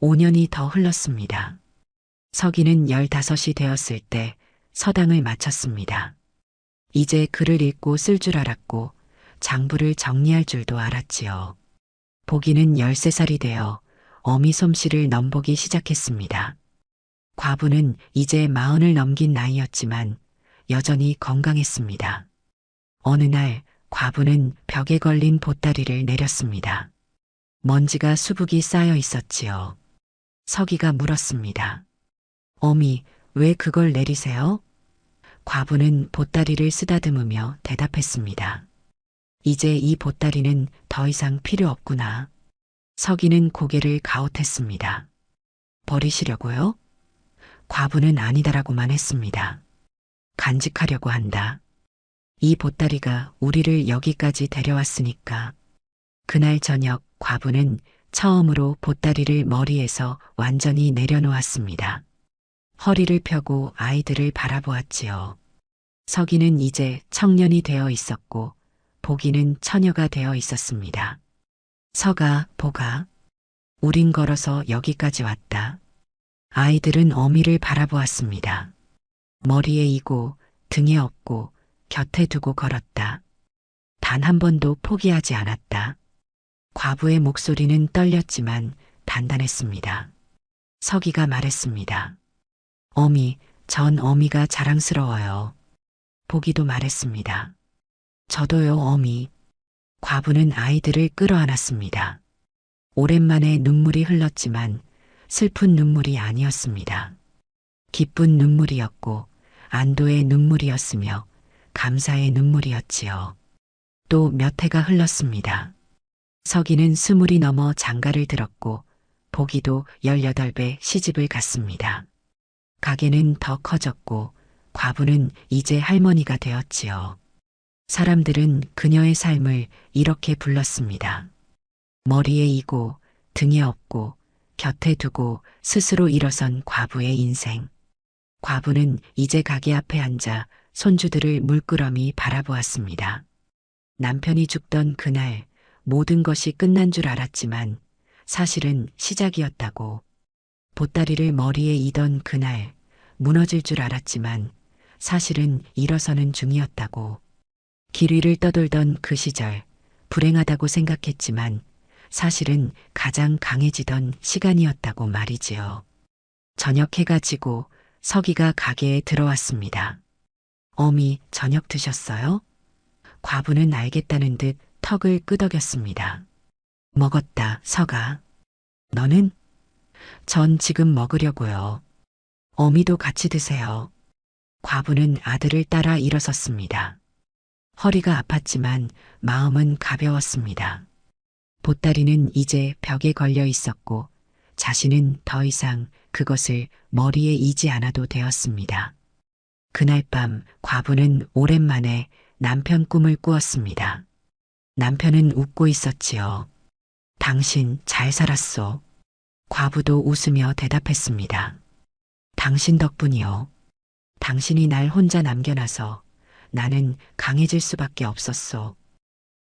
5년이 더 흘렀습니다. 서기는 15이 되었을 때 서당을 마쳤습니다. 이제 글을 읽고 쓸 줄 알았고 장부를 정리할 줄도 알았지요. 보기는 13살이 되어 어미 솜씨를 넘보기 시작했습니다. 과부는 이제 40을 넘긴 나이였지만 여전히 건강했습니다. 어느 날 과부는 벽에 걸린 보따리를 내렸습니다. 먼지가 수북이 쌓여 있었지요. 서기가 물었습니다. 어미, 왜 그걸 내리세요? 과부는 보따리를 쓰다듬으며 대답했습니다. 이제 이 보따리는 더 이상 필요 없구나. 서기는 고개를 가웃했습니다. 버리시려고요? 과부는 아니다라고만 했습니다. 간직하려고 한다. 이 보따리가 우리를 여기까지 데려왔으니까. 그날 저녁 과부는 처음으로 보따리를 머리에서 완전히 내려놓았습니다. 허리를 펴고 아이들을 바라보았지요. 서기는 이제 청년이 되어 있었고 보기는 처녀가 되어 있었습니다. 서가, 보가, 우린 걸어서 여기까지 왔다. 아이들은 어미를 바라보았습니다. 머리에 이고 등에 업고 곁에 두고 걸었다. 단 한 번도 포기하지 않았다. 과부의 목소리는 떨렸지만 단단했습니다. 서기가 말했습니다. 어미, 전 어미가 자랑스러워요. 보기도 말했습니다. 저도요, 어미. 과부는 아이들을 끌어안았습니다. 오랜만에 눈물이 흘렀지만 슬픈 눈물이 아니었습니다. 기쁜 눈물이었고 안도의 눈물이었으며 감사의 눈물이었지요. 또 몇 해가 흘렀습니다. 서기는 20이 넘어 장가를 들었고 보기도 18배 시집을 갔습니다. 가게는 더 커졌고 과부는 이제 할머니가 되었지요. 사람들은 그녀의 삶을 이렇게 불렀습니다. 머리에 이고 등에 업고 곁에 두고 스스로 일어선 과부의 인생. 과부는 이제 가게 앞에 앉아 손주들을 물끄러미 바라보았습니다. 남편이 죽던 그날 모든 것이 끝난 줄 알았지만 사실은 시작이었다고. 보따리를 머리에 이던 그날 무너질 줄 알았지만 사실은 일어서는 중이었다고. 길 위를 떠돌던 그 시절 불행하다고 생각했지만 사실은 가장 강해지던 시간이었다고 말이지요. 저녁 해가 지고 서기가 가게에 들어왔습니다. 어미, 저녁 드셨어요? 과부는 알겠다는 듯 턱을 끄덕였습니다. 먹었다, 서가. 너는? 전 지금 먹으려고요. 어미도 같이 드세요. 과부는 아들을 따라 일어섰습니다. 허리가 아팠지만 마음은 가벼웠습니다. 보따리는 이제 벽에 걸려 있었고 자신은 더 이상 그것을 머리에 이지 않아도 되었습니다. 그날 밤 과부는 오랜만에 남편 꿈을 꾸었습니다. 남편은 웃고 있었지요. 당신 잘 살았소. 과부도 웃으며 대답했습니다. 당신 덕분이요. 당신이 날 혼자 남겨놔서 나는 강해질 수밖에 없었소.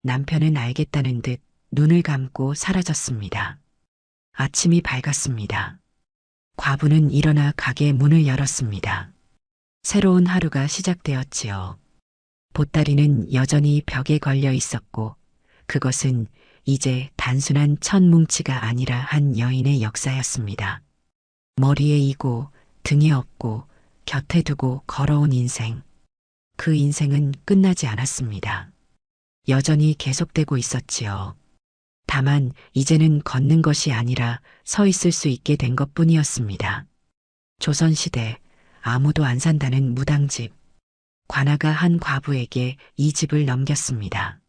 남편은 알겠다는 듯 눈을 감고 사라졌습니다. 아침이 밝았습니다. 과부는 일어나 가게 문을 열었습니다. 새로운 하루가 시작되었지요. 보따리는 여전히 벽에 걸려 있었고 그것은 이제 단순한 천뭉치가 아니라 한 여인의 역사였습니다. 머리에 이고 등에 업고 곁에 두고 걸어온 인생. 그 인생은 끝나지 않았습니다. 여전히 계속되고 있었지요. 다만 이제는 걷는 것이 아니라 서 있을 수 있게 된 것뿐이었습니다. 조선시대 아무도 안 산다는 무당집. 관아가 한 과부에게 이 집을 넘겼습니다.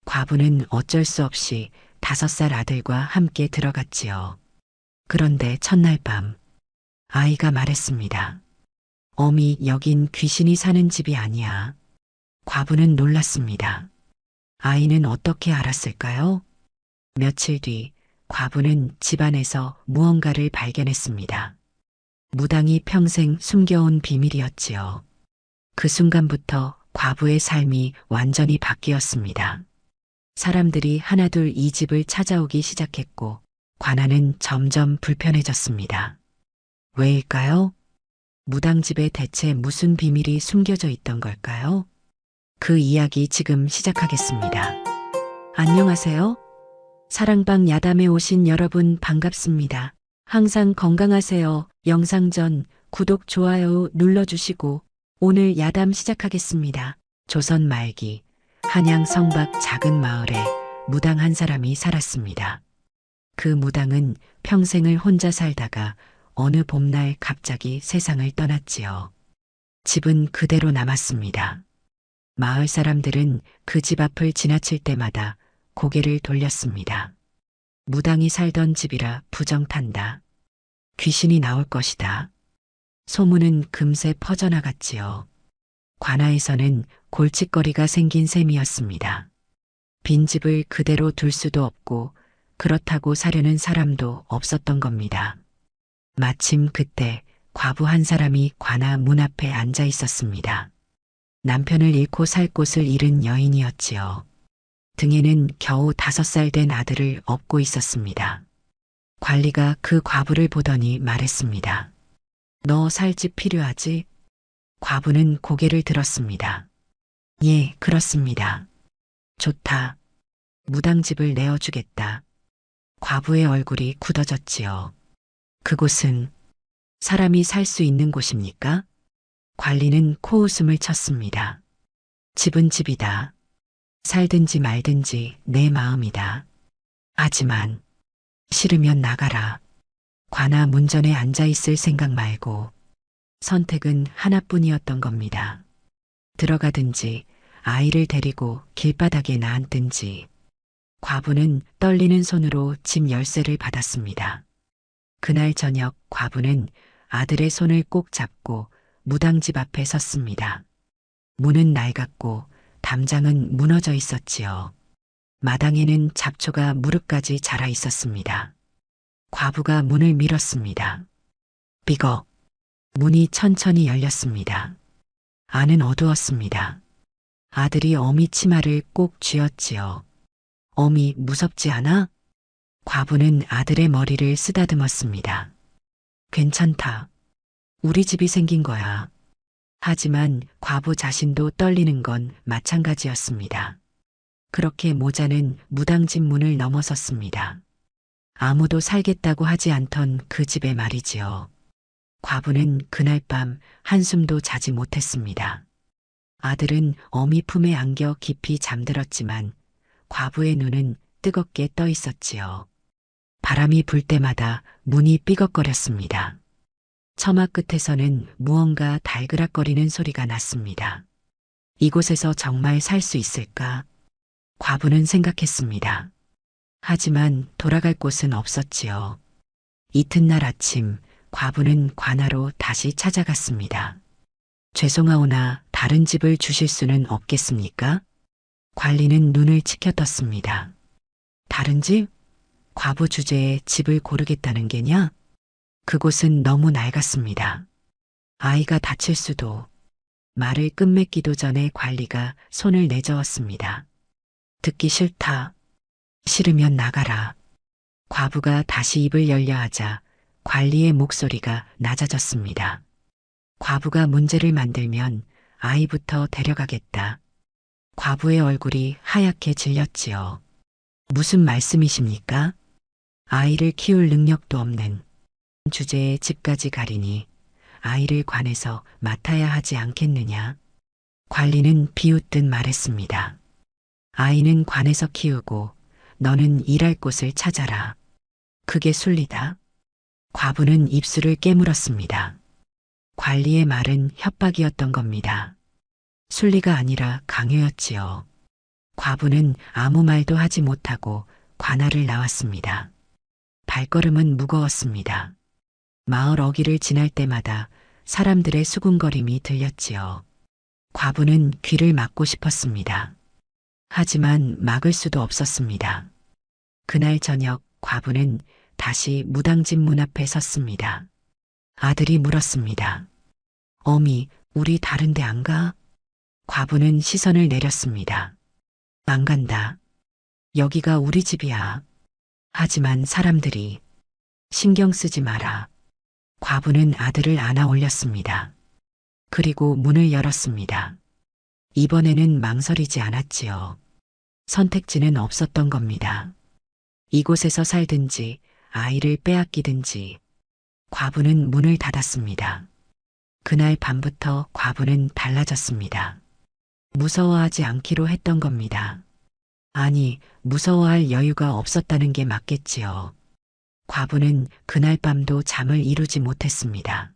과부는 어쩔 수 없이 5살 아들과 함께 들어갔지요. 그런데 첫날 밤 아이가 말했습니다. 어미, 여긴 귀신이 사는 집이 아니야. 과부는 놀랐습니다. 아이는 어떻게 알았을까요? 며칠 뒤 과부는 집안에서 무언가를 발견했습니다. 무당이 평생 숨겨온 비밀이었지요. 그 순간부터 과부의 삶이 완전히 바뀌었습니다. 사람들이 하나둘 이 집을 찾아오기 시작했고 관아는 점점 불편해졌습니다. 왜일까요? 무당집에 대체 무슨 비밀이 숨겨져 있던 걸까요? 그 이야기 지금 시작하겠습니다. 안녕하세요. 사랑방 야담에 오신 여러분 반갑습니다. 항상 건강하세요. 영상 전 구독, 좋아요 눌러주시고 오늘 야담 시작하겠습니다. 조선 말기 한양 성박 작은 마을에 무당 한 사람이 살았습니다. 그 무당은 평생을 혼자 살다가 어느 봄날 갑자기 세상을 떠났지요. 집은 그대로 남았습니다. 마을 사람들은 그 집 앞을 지나칠 때마다 고개를 돌렸습니다. 무당이 살던 집이라 부정탄다. 귀신이 나올 것이다. 소문은 금세 퍼져나갔지요. 관아에서는 골칫거리가 생긴 셈이었습니다. 빈집을 그대로 둘 수도 없고 그렇다고 사려는 사람도 없었던 겁니다. 마침 그때 과부 한 사람이 관아 문 앞에 앉아 있었습니다. 남편을 잃고 살 곳을 잃은 여인이었지요. 등에는 겨우 5살 된 아들을 업고 있었습니다. 관리가 그 과부를 보더니 말했습니다. 너 살 집 필요하지? 과부는 고개를 들었습니다. 예, 그렇습니다. 좋다. 무당집을 내어주겠다. 과부의 얼굴이 굳어졌지요. 그곳은 사람이 살 수 있는 곳입니까? 관리는 코웃음을 쳤습니다. 집은 집이다. 살든지 말든지 내 마음이다. 하지만 싫으면 나가라. 관아 문전에 앉아 있을 생각 말고 선택은 하나뿐이었던 겁니다. 들어가든지 아이를 데리고 길바닥에 나앉든지. 과부는 떨리는 손으로 집 열쇠를 받았습니다. 그날 저녁 과부는 아들의 손을 꼭 잡고 무당집 앞에 섰습니다. 문은 낡았고 담장은 무너져 있었지요. 마당에는 잡초가 무릎까지 자라 있었습니다. 과부가 문을 밀었습니다. 삐걱. 문이 천천히 열렸습니다. 안은 어두웠습니다. 아들이 어미 치마를 꼭 쥐었지요. 어미 무섭지 않아? 과부는 아들의 머리를 쓰다듬었습니다. 괜찮다. 우리 집이 생긴 거야. 하지만 과부 자신도 떨리는 건 마찬가지였습니다. 그렇게 모자는 무당집 문을 넘어섰습니다. 아무도 살겠다고 하지 않던 그 집에 말이지요. 과부는 그날 밤 한숨도 자지 못했습니다. 아들은 어미 품에 안겨 깊이 잠들었지만 과부의 눈은 뜨겁게 떠 있었지요. 바람이 불 때마다 문이 삐걱거렸습니다. 처마 끝에서는 무언가 달그락거리는 소리가 났습니다. 이곳에서 정말 살 수 있을까? 과부는 생각했습니다. 하지만 돌아갈 곳은 없었지요. 이튿날 아침 과부는 관아로 다시 찾아갔습니다. 죄송하오나 다른 집을 주실 수는 없겠습니까? 관리는 눈을 치켜떴습니다. 다른 집? 과부 주제에 집을 고르겠다는 게냐? 그곳은 너무 낡았습니다. 아이가 다칠 수도. 말을 끝맺기도 전에 관리가 손을 내저었습니다. 듣기 싫다. 싫으면 나가라. 과부가 다시 입을 열려 하자 관리의 목소리가 낮아졌습니다. 과부가 문제를 만들면 아이부터 데려가겠다. 과부의 얼굴이 하얗게 질렸지요. 무슨 말씀이십니까? 아이를 키울 능력도 없는 주제에 집까지 가리니 아이를 관에서 맡아야 하지 않겠느냐? 관리는 비웃듯 말했습니다. 아이는 관에서 키우고 너는 일할 곳을 찾아라. 그게 순리다. 과부는 입술을 깨물었습니다. 관리의 말은 협박이었던 겁니다. 순리가 아니라 강요였지요. 과부는 아무 말도 하지 못하고 관아를 나왔습니다. 발걸음은 무거웠습니다. 마을 어귀를 지날 때마다 사람들의 수군거림이 들렸지요. 과부는 귀를 막고 싶었습니다. 하지만 막을 수도 없었습니다. 그날 저녁 과부는 다시 무당집 문 앞에 섰습니다. 아들이 물었습니다. 어미, 우리 다른 데 안 가? 과부는 시선을 내렸습니다. 안 간다. 여기가 우리 집이야. 하지만 사람들이 신경 쓰지 마라. 과부는 아들을 안아 올렸습니다. 그리고 문을 열었습니다. 이번에는 망설이지 않았지요. 선택지는 없었던 겁니다. 이곳에서 살든지 아이를 빼앗기든지. 과부는 문을 닫았습니다. 그날 밤부터 과부는 달라졌습니다. 무서워하지 않기로 했던 겁니다. 아니, 무서워할 여유가 없었다는 게 맞겠지요. 과부는 그날 밤도 잠을 이루지 못했습니다.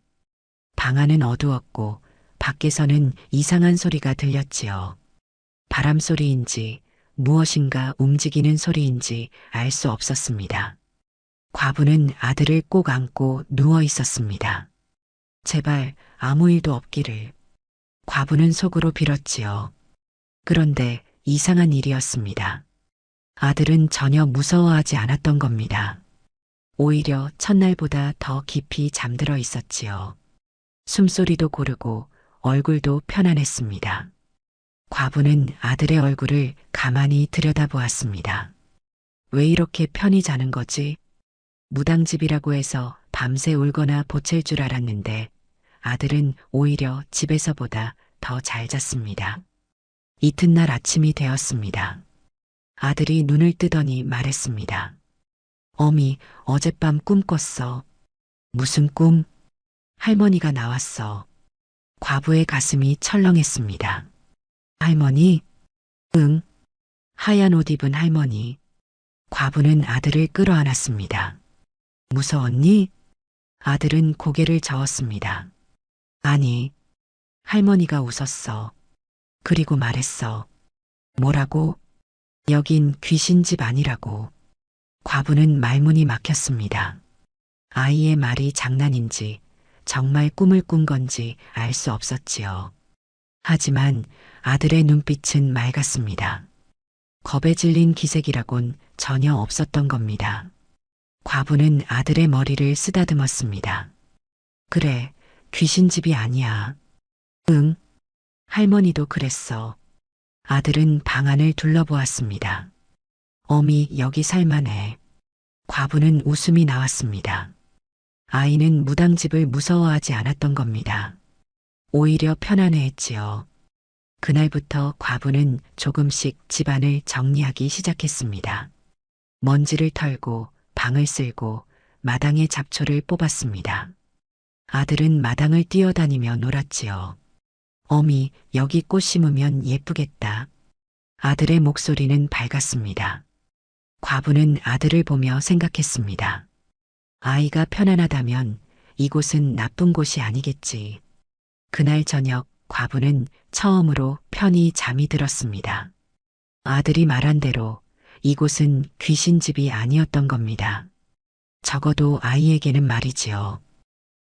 방 안은 어두웠고 밖에서는 이상한 소리가 들렸지요. 바람 소리인지 무엇인가 움직이는 소리인지 알 수 없었습니다. 과부는 아들을 꼭 안고 누워 있었습니다. 제발 아무 일도 없기를. 과부는 속으로 빌었지요. 그런데 이상한 일이었습니다. 아들은 전혀 무서워하지 않았던 겁니다. 오히려 첫날보다 더 깊이 잠들어 있었지요. 숨소리도 고르고 얼굴도 편안했습니다. 과부는 아들의 얼굴을 가만히 들여다보았습니다. 왜 이렇게 편히 자는 거지? 무당집이라고 해서 밤새 울거나 보챌 줄 알았는데 아들은 오히려 집에서보다 더 잘 잤습니다. 이튿날 아침이 되었습니다. 아들이 눈을 뜨더니 말했습니다. 어미, 어젯밤 꿈 꿨어. 무슨 꿈? 할머니가 나왔어. 과부의 가슴이 철렁했습니다. 할머니? 응. 하얀 옷 입은 할머니. 과부는 아들을 끌어안았습니다. 무서웠니? 아들은 고개를 저었습니다. 아니, 할머니가 웃었어. 그리고 말했어. 뭐라고? 여긴 귀신집 아니라고. 과부는 말문이 막혔습니다. 아이의 말이 장난인지 정말 꿈을 꾼 건지 알 수 없었지요. 하지만 아들의 눈빛은 맑았습니다. 겁에 질린 기색이라곤 전혀 없었던 겁니다. 과부는 아들의 머리를 쓰다듬었습니다. 그래, 귀신집이 아니야. 응, 할머니도 그랬어. 아들은 방 안을 둘러보았습니다. 어미, 여기 살만해. 과부는 웃음이 나왔습니다. 아이는 무당집을 무서워하지 않았던 겁니다. 오히려 편안해했지요. 그날부터 과부는 조금씩 집안을 정리하기 시작했습니다. 먼지를 털고 방을 쓸고 마당에 잡초를 뽑았습니다. 아들은 마당을 뛰어다니며 놀았지요. 어미, 여기 꽃 심으면 예쁘겠다. 아들의 목소리는 밝았습니다. 과부는 아들을 보며 생각했습니다. 아이가 편안하다면 이곳은 나쁜 곳이 아니겠지. 그날 저녁 과부는 처음으로 편히 잠이 들었습니다. 아들이 말한 대로 이곳은 귀신집이 아니었던 겁니다. 적어도 아이에게는 말이지요.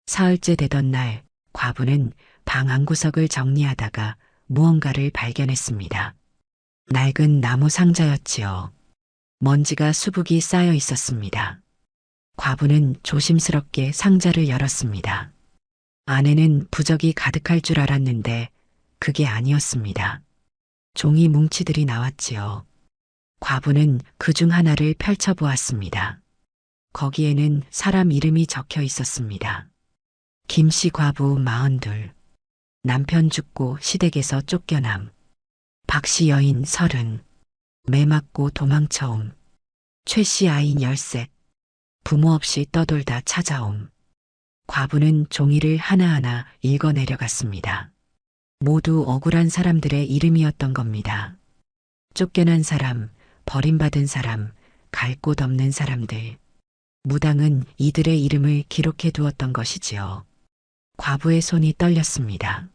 사흘째 되던 날 과부는 방 안구석을 정리하다가 무언가를 발견했습니다. 낡은 나무 상자였지요. 먼지가 수북이 쌓여 있었습니다. 과부는 조심스럽게 상자를 열었습니다. 안에는 부적이 가득할 줄 알았는데 그게 아니었습니다. 종이 뭉치들이 나왔지요. 과부는 그 중 하나를 펼쳐보았습니다. 거기에는 사람 이름이 적혀 있었습니다. 김씨 과부 42, 남편 죽고 시댁에서 쫓겨남, 박씨 여인 30, 매 맞고 도망쳐옴, 최씨 아이 13, 부모 없이 떠돌다 찾아옴. 과부는 종이를 하나하나 읽어내려갔습니다. 모두 억울한 사람들의 이름이었던 겁니다. 쫓겨난 사람, 버림받은 사람, 갈 곳 없는 사람들. 무당은 이들의 이름을 기록해 두었던 것이지요. 과부의 손이 떨렸습니다.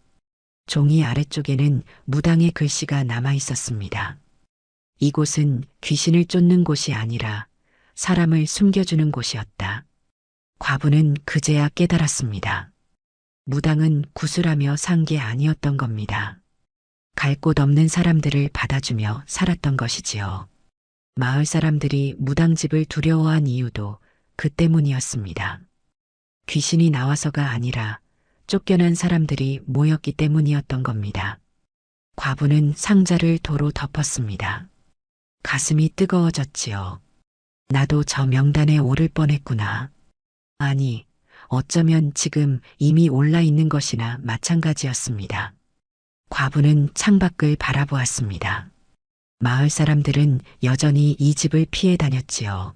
종이 아래쪽에는 무당의 글씨가 남아 있었습니다. 이곳은 귀신을 쫓는 곳이 아니라 사람을 숨겨주는 곳이었다. 과부는 그제야 깨달았습니다. 무당은 구슬하며 산 게 아니었던 겁니다. 갈 곳 없는 사람들을 받아주며 살았던 것이지요. 마을 사람들이 무당집을 두려워한 이유도 그 때문이었습니다. 귀신이 나와서가 아니라 쫓겨난 사람들이 모였기 때문이었던 겁니다. 과부는 상자를 도로 덮었습니다. 가슴이 뜨거워졌지요. 나도 저 명단에 오를 뻔했구나. 아니, 어쩌면 지금 이미 올라 있는 것이나 마찬가지였습니다. 과부는 창밖을 바라보았습니다. 마을 사람들은 여전히 이 집을 피해 다녔지요.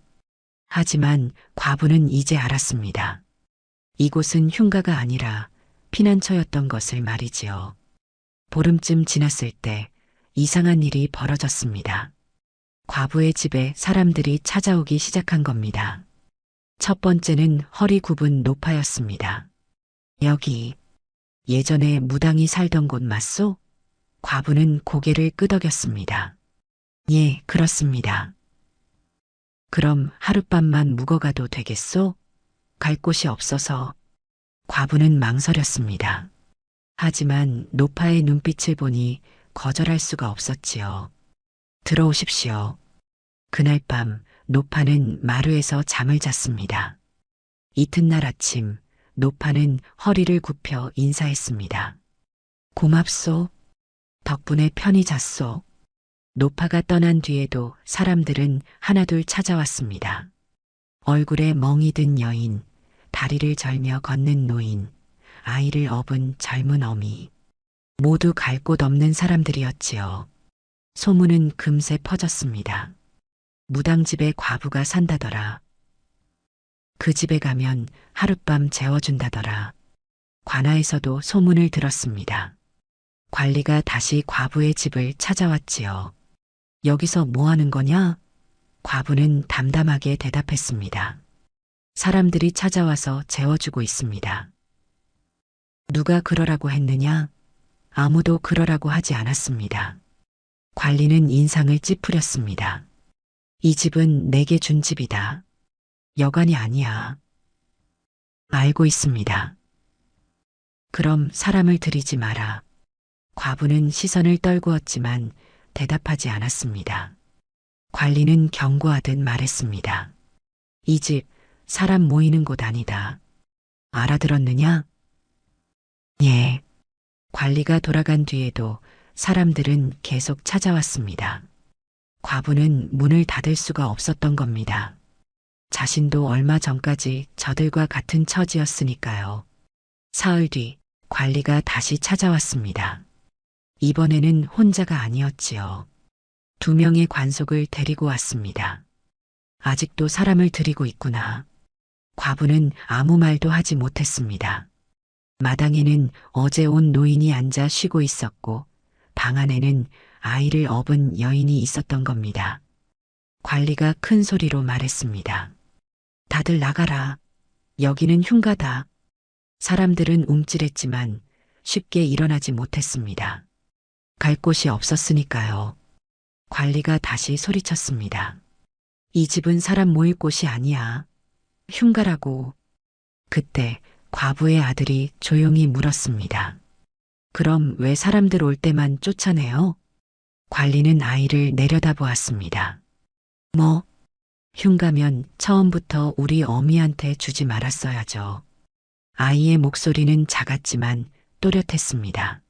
하지만 과부는 이제 알았습니다. 이곳은 흉가가 아니라 피난처였던 것을 말이지요. 보름쯤 지났을 때 이상한 일이 벌어졌습니다. 과부의 집에 사람들이 찾아오기 시작한 겁니다. 첫 번째는 허리 굽은 노파였습니다. 여기 예전에 무당이 살던 곳 맞소? 과부는 고개를 끄덕였습니다. 예, 그렇습니다. 그럼 하룻밤만 묵어가도 되겠소? 갈 곳이 없어서. 과부는 망설였습니다. 하지만 노파의 눈빛을 보니 거절할 수가 없었지요. 들어오십시오. 그날 밤 노파는 마루에서 잠을 잤습니다. 이튿날 아침 노파는 허리를 굽혀 인사했습니다. 고맙소. 덕분에 편히 잤소. 노파가 떠난 뒤에도 사람들은 하나둘 찾아왔습니다. 얼굴에 멍이 든 여인, 다리를 절며 걷는 노인, 아이를 업은 젊은 어미. 모두 갈 곳 없는 사람들이었지요. 소문은 금세 퍼졌습니다. 무당집에 과부가 산다더라. 그 집에 가면 하룻밤 재워준다더라. 관아에서도 소문을 들었습니다. 관리가 다시 과부의 집을 찾아왔지요. 여기서 뭐 하는 거냐? 과부는 담담하게 대답했습니다. 사람들이 찾아와서 재워주고 있습니다. 누가 그러라고 했느냐? 아무도 그러라고 하지 않았습니다. 관리는 인상을 찌푸렸습니다. 이 집은 내게 준 집이다. 여관이 아니야. 알고 있습니다. 그럼 사람을 들이지 마라. 과부는 시선을 떨구었지만 대답하지 않았습니다. 관리는 경고하듯 말했습니다. 이 집 사람 모이는 곳 아니다. 알아들었느냐? 예. 관리가 돌아간 뒤에도 사람들은 계속 찾아왔습니다. 과부는 문을 닫을 수가 없었던 겁니다. 자신도 얼마 전까지 저들과 같은 처지였으니까요. 사흘 뒤 관리가 다시 찾아왔습니다. 이번에는 혼자가 아니었지요. 2명의 관속을 데리고 왔습니다. 아직도 사람을 들이고 있구나. 과부는 아무 말도 하지 못했습니다. 마당에는 어제 온 노인이 앉아 쉬고 있었고 방 안에는 아이를 업은 여인이 있었던 겁니다. 관리가 큰 소리로 말했습니다. 다들 나가라. 여기는 흉가다. 사람들은 움찔했지만 쉽게 일어나지 못했습니다. 갈 곳이 없었으니까요. 관리가 다시 소리쳤습니다. 이 집은 사람 모일 곳이 아니야. 흉가라고. 그때 과부의 아들이 조용히 물었습니다. 그럼 왜 사람들 올 때만 쫓아내요? 관리는 아이를 내려다보았습니다. 뭐? 흉가면 처음부터 우리 어미한테 주지 말았어야죠. 아이의 목소리는 작았지만 또렷했습니다.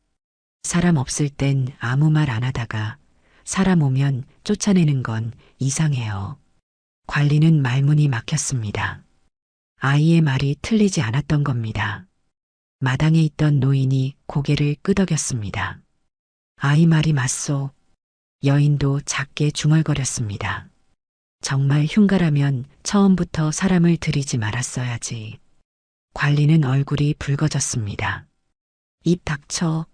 사람 없을 땐 아무 말 안 하다가 사람 오면 쫓아내는 건 이상해요. 관리는 말문이 막혔습니다. 아이의 말이 틀리지 않았던 겁니다. 마당에 있던 노인이 고개를 끄덕였습니다. 아이 말이 맞소. 여인도 작게 중얼거렸습니다. 정말 흉가라면 처음부터 사람을 들이지 말았어야지. 관리는 얼굴이 붉어졌습니다. 입 닥쳐.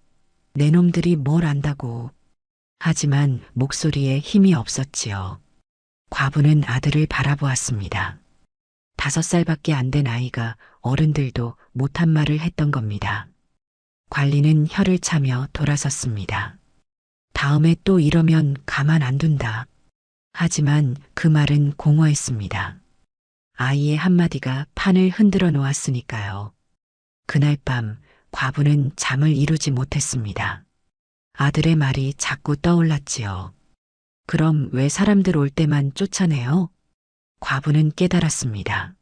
내 놈들이 뭘 안다고. 하지만 목소리에 힘이 없었지요. 과부는 아들을 바라보았습니다. 5살밖에 안 된 아이가 어른들도 못한 말을 했던 겁니다. 관리는 혀를 차며 돌아섰습니다. 다음에 또 이러면 가만 안 둔다. 하지만 그 말은 공허했습니다. 아이의 한마디가 판을 흔들어 놓았으니까요. 그날 밤 과부는 잠을 이루지 못했습니다. 아들의 말이 자꾸 떠올랐지요. 그럼 왜 사람들 올 때만 쫓아내요? 과부는 깨달았습니다.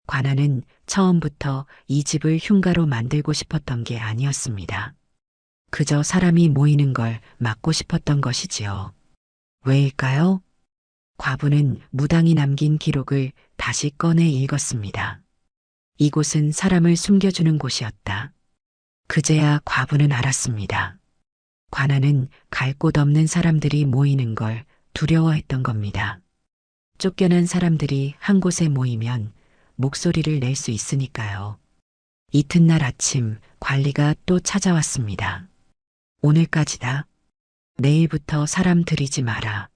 관아는 처음부터 이 집을 흉가로 만들고 싶었던 게 아니었습니다. 그저 사람이 모이는 걸 막고 싶었던 것이지요. 왜일까요? 과부는 무당이 남긴 기록을 다시 꺼내 읽었습니다. 이곳은 사람을 숨겨주는 곳이었다. 그제야 과부는 알았습니다. 관아는 갈 곳 없는 사람들이 모이는 걸 두려워했던 겁니다. 쫓겨난 사람들이 한 곳에 모이면 목소리를 낼 수 있으니까요. 이튿날 아침 관리가 또 찾아왔습니다. 오늘까지다. 내일부터 사람 들이지 마라.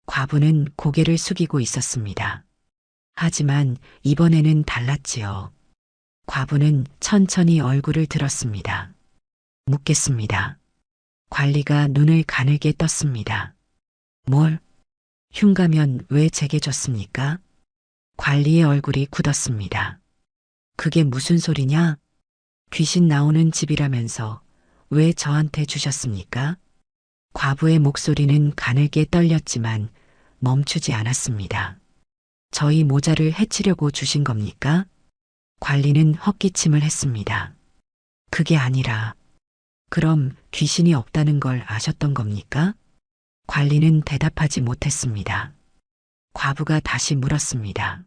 과부는 고개를 숙이고 있었습니다. 하지만 이번에는 달랐지요. 과부는 천천히 얼굴을 들었습니다. 묻겠습니다. 관리가 눈을 가늘게 떴습니다. 뭘? 흉가면 왜 제게 줬습니까? 관리의 얼굴이 굳었습니다. 그게 무슨 소리냐? 귀신 나오는 집이라면서 왜 저한테 주셨습니까? 과부의 목소리는 가늘게 떨렸지만 멈추지 않았습니다. 저희 모자를 해치려고 주신 겁니까? 관리는 헛기침을 했습니다. 그게 아니라 그럼 귀신이 없다는 걸 아셨던 겁니까? 관리는 대답하지 못했습니다. 과부가 다시 물었습니다.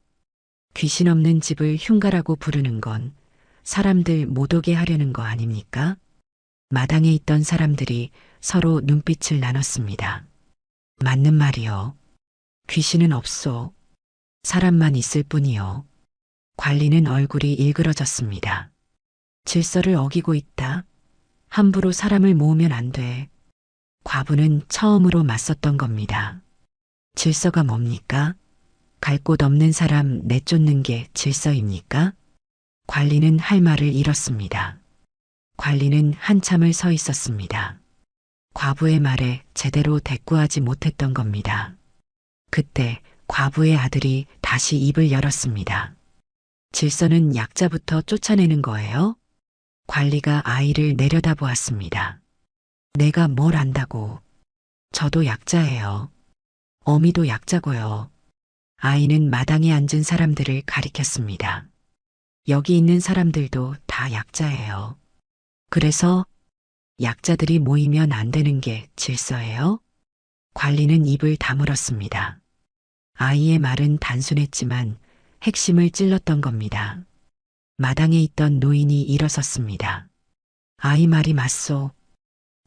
귀신 없는 집을 흉가라고 부르는 건 사람들 못 오게 하려는 거 아닙니까? 마당에 있던 사람들이 서로 눈빛을 나눴습니다. 맞는 말이요. 귀신은 없소. 사람만 있을 뿐이요. 관리는 얼굴이 일그러졌습니다. 질서를 어기고 있다. 함부로 사람을 모으면 안 돼. 과부는 처음으로 맞섰던 겁니다. 질서가 뭡니까? 갈 곳 없는 사람 내쫓는 게 질서입니까? 관리는 할 말을 잃었습니다. 관리는 한참을 서 있었습니다. 과부의 말에 제대로 대꾸하지 못했던 겁니다. 그때 과부의 아들이 다시 입을 열었습니다. 질서는 약자부터 쫓아내는 거예요? 관리가 아이를 내려다보았습니다. 내가 뭘 안다고. 저도 약자예요. 어미도 약자고요. 아이는 마당에 앉은 사람들을 가리켰습니다. 여기 있는 사람들도 다 약자예요. 그래서 약자들이 모이면 안 되는 게 질서예요? 관리는 입을 다물었습니다. 아이의 말은 단순했지만 핵심을 찔렀던 겁니다. 마당에 있던 노인이 일어섰습니다. 아이 말이 맞소.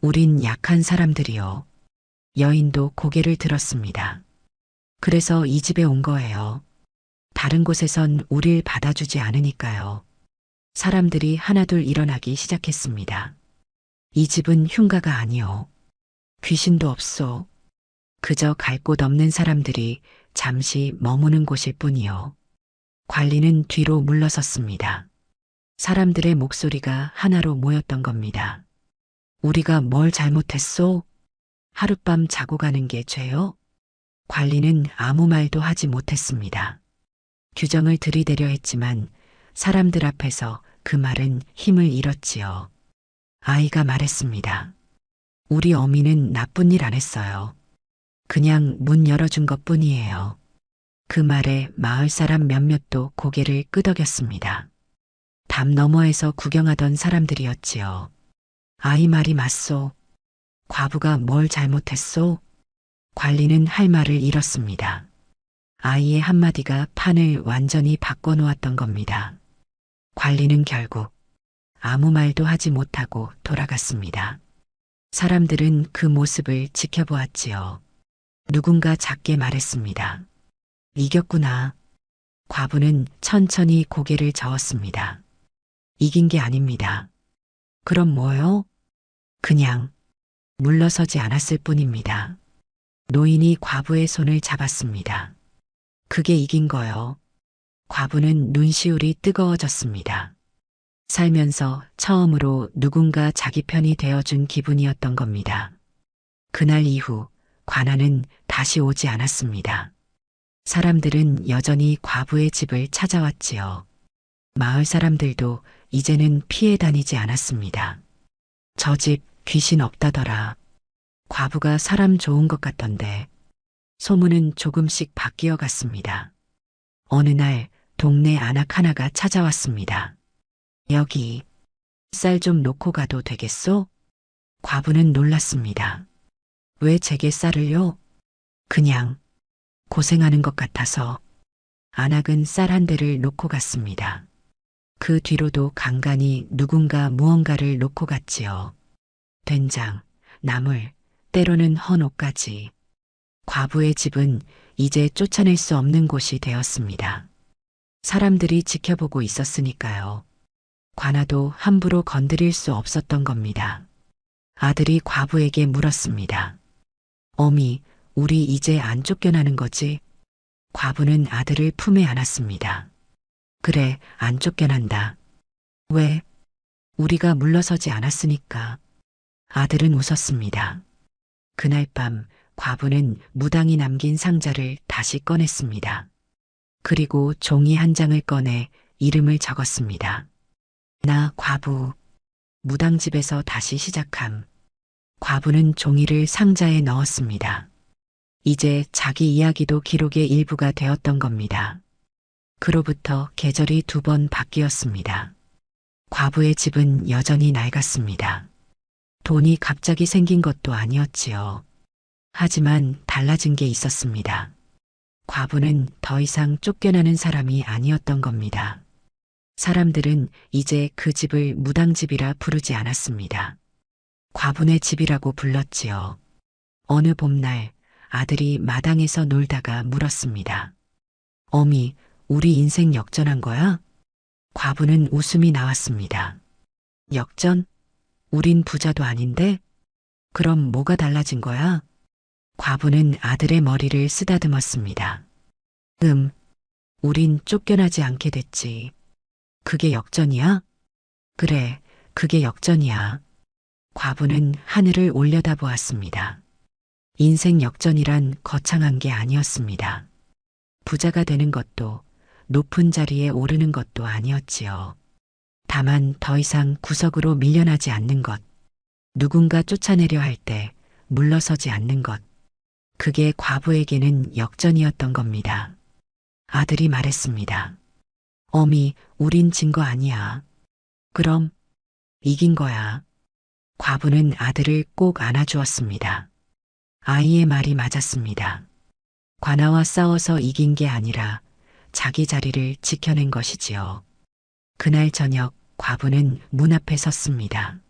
우린 약한 사람들이요. 여인도 고개를 들었습니다. 그래서 이 집에 온 거예요. 다른 곳에선 우릴 받아주지 않으니까요. 사람들이 하나둘 일어나기 시작했습니다. 이 집은 흉가가 아니오. 귀신도 없소. 그저 갈 곳 없는 사람들이 잠시 머무는 곳일 뿐이요. 관리는 뒤로 물러섰습니다. 사람들의 목소리가 하나로 모였던 겁니다. 우리가 뭘 잘못했소? 하룻밤 자고 가는 게 죄요? 관리는 아무 말도 하지 못했습니다. 규정을 들이대려 했지만 사람들 앞에서 그 말은 힘을 잃었지요. 아이가 말했습니다. 우리 어미는 나쁜 일 안 했어요. 그냥 문 열어준 것 뿐이에요. 그 말에 마을 사람 몇몇도 고개를 끄덕였습니다. 담 너머에서 구경하던 사람들이었지요. 아이 말이 맞소. 과부가 뭘 잘못했소? 관리는 할 말을 잃었습니다. 아이의 한마디가 판을 완전히 바꿔놓았던 겁니다. 관리는 결국 아무 말도 하지 못하고 돌아갔습니다. 사람들은 그 모습을 지켜보았지요. 누군가 작게 말했습니다. 이겼구나. 과부는 천천히 고개를 저었습니다. 이긴 게 아닙니다. 그럼 뭐요? 그냥 물러서지 않았을 뿐입니다. 노인이 과부의 손을 잡았습니다. 그게 이긴 거요. 과부는 눈시울이 뜨거워졌습니다. 살면서 처음으로 누군가 자기 편이 되어준 기분이었던 겁니다. 그날 이후 관아는 다시 오지 않았습니다. 사람들은 여전히 과부의 집을 찾아왔지요. 마을 사람들도 이제는 피해 다니지 않았습니다. 저 집 귀신 없다더라. 과부가 사람 좋은 것 같던데. 소문은 조금씩 바뀌어 갔습니다. 어느 날 동네 안악 하나가 찾아왔습니다. 여기 쌀 좀 놓고 가도 되겠소? 과부는 놀랐습니다. 왜 제게 쌀을요? 그냥 고생하는 것 같아서. 안악은 쌀 한 대를 놓고 갔습니다. 그 뒤로도 간간히 누군가 무언가를 놓고 갔지요. 된장, 나물, 때로는 헌옷까지. 과부의 집은 이제 쫓아낼 수 없는 곳이 되었습니다. 사람들이 지켜보고 있었으니까요. 관아도 함부로 건드릴 수 없었던 겁니다. 아들이 과부에게 물었습니다. 어미, 우리 이제 안 쫓겨나는 거지? 과부는 아들을 품에 안았습니다. 그래, 안 쫓겨난다. 왜? 우리가 물러서지 않았으니까. 아들은 웃었습니다. 그날 밤 과부는 무당이 남긴 상자를 다시 꺼냈습니다. 그리고 종이 한 장을 꺼내 이름을 적었습니다. 나 과부. 무당집에서 다시 시작함. 과부는 종이를 상자에 넣었습니다. 이제 자기 이야기도 기록의 일부가 되었던 겁니다. 그로부터 계절이 2번 바뀌었습니다. 과부의 집은 여전히 낡았습니다. 돈이 갑자기 생긴 것도 아니었지요. 하지만 달라진 게 있었습니다. 과부는 더 이상 쫓겨나는 사람이 아니었던 겁니다. 사람들은 이제 그 집을 무당집이라 부르지 않았습니다. 과부네 집이라고 불렀지요. 어느 봄날 아들이 마당에서 놀다가 물었습니다. 어미, 우리 인생 역전한 거야? 과부는 웃음이 나왔습니다. 역전? 우린 부자도 아닌데? 그럼 뭐가 달라진 거야? 과부는 아들의 머리를 쓰다듬었습니다. 우린 쫓겨나지 않게 됐지. 그게 역전이야? 그래, 그게 역전이야. 과부는 하늘을 올려다보았습니다. 인생 역전이란 거창한 게 아니었습니다. 부자가 되는 것도 높은 자리에 오르는 것도 아니었지요. 다만 더 이상 구석으로 밀려나지 않는 것. 누군가 쫓아내려 할 때 물러서지 않는 것. 그게 과부에게는 역전이었던 겁니다. 아들이 말했습니다. 어미, 우린 진 거 아니야. 그럼 이긴 거야. 과부는 아들을 꼭 안아주었습니다. 아이의 말이 맞았습니다. 관아와 싸워서 이긴 게 아니라 자기 자리를 지켜낸 것이지요. 그날 저녁 과부는 문 앞에 섰습니다.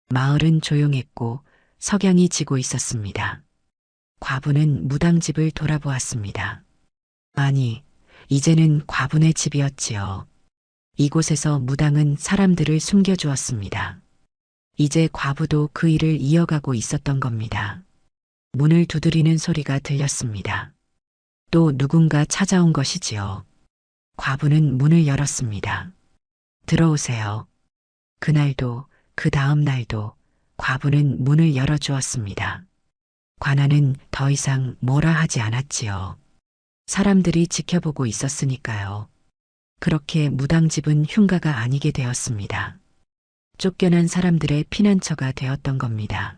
마을은 조용했고 석양이 지고 있었습니다. 과부는 무당집을 돌아보았습니다. 아니, 이제는 과분의 집이었지요. 이곳에서 무당은 사람들을 숨겨주었습니다. 이제 과부도 그 일을 이어가고 있었던 겁니다. 문을 두드리는 소리가 들렸습니다. 또 누군가 찾아온 것이지요. 과부는 문을 열었습니다. 들어오세요. 그날도 그 다음 날도 과부는 문을 열어주었습니다. 관아는 더 이상 뭐라 하지 않았지요. 사람들이 지켜보고 있었으니까요. 그렇게 무당집은 흉가가 아니게 되었습니다. 쫓겨난 사람들의 피난처가 되었던 겁니다.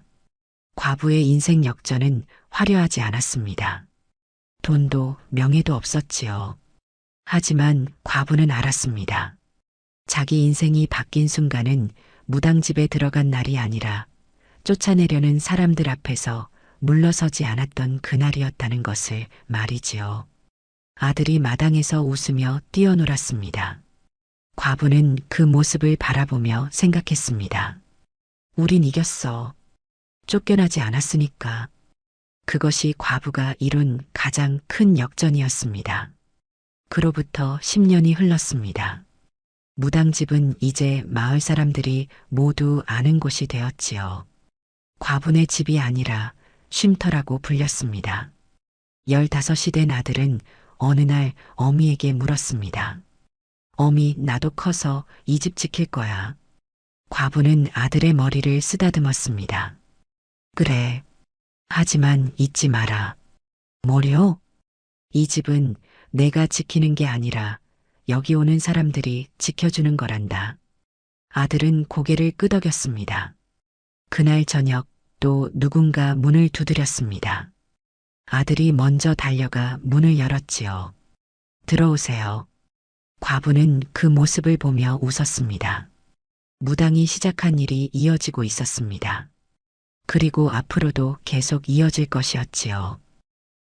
과부의 인생 역전은 화려하지 않았습니다. 돈도 명예도 없었지요. 하지만 과부는 알았습니다. 자기 인생이 바뀐 순간은 무당집에 들어간 날이 아니라 쫓아내려는 사람들 앞에서 물러서지 않았던 그날이었다는 것을 말이지요. 아들이 마당에서 웃으며 뛰어놀았습니다. 과부는 그 모습을 바라보며 생각했습니다. 우린 이겼어. 쫓겨나지 않았으니까. 그것이 과부가 이룬 가장 큰 역전이었습니다. 그로부터 10년이 흘렀습니다. 무당집은 이제 마을 사람들이 모두 아는 곳이 되었지요. 과분의 집이 아니라 쉼터라고 불렸습니다. 15이 된 아들은 어느 날 어미에게 물었습니다. 어미, 나도 커서 이 집 지킬 거야. 과부는 아들의 머리를 쓰다듬었습니다. 그래. 하지만 잊지 마라. 뭐요? 이 집은 내가 지키는 게 아니라 여기 오는 사람들이 지켜주는 거란다. 아들은 고개를 끄덕였습니다. 그날 저녁 또 누군가 문을 두드렸습니다. 아들이 먼저 달려가 문을 열었지요. 들어오세요. 과부는 그 모습을 보며 웃었습니다. 무당이 시작한 일이 이어지고 있었습니다. 그리고 앞으로도 계속 이어질 것이었지요.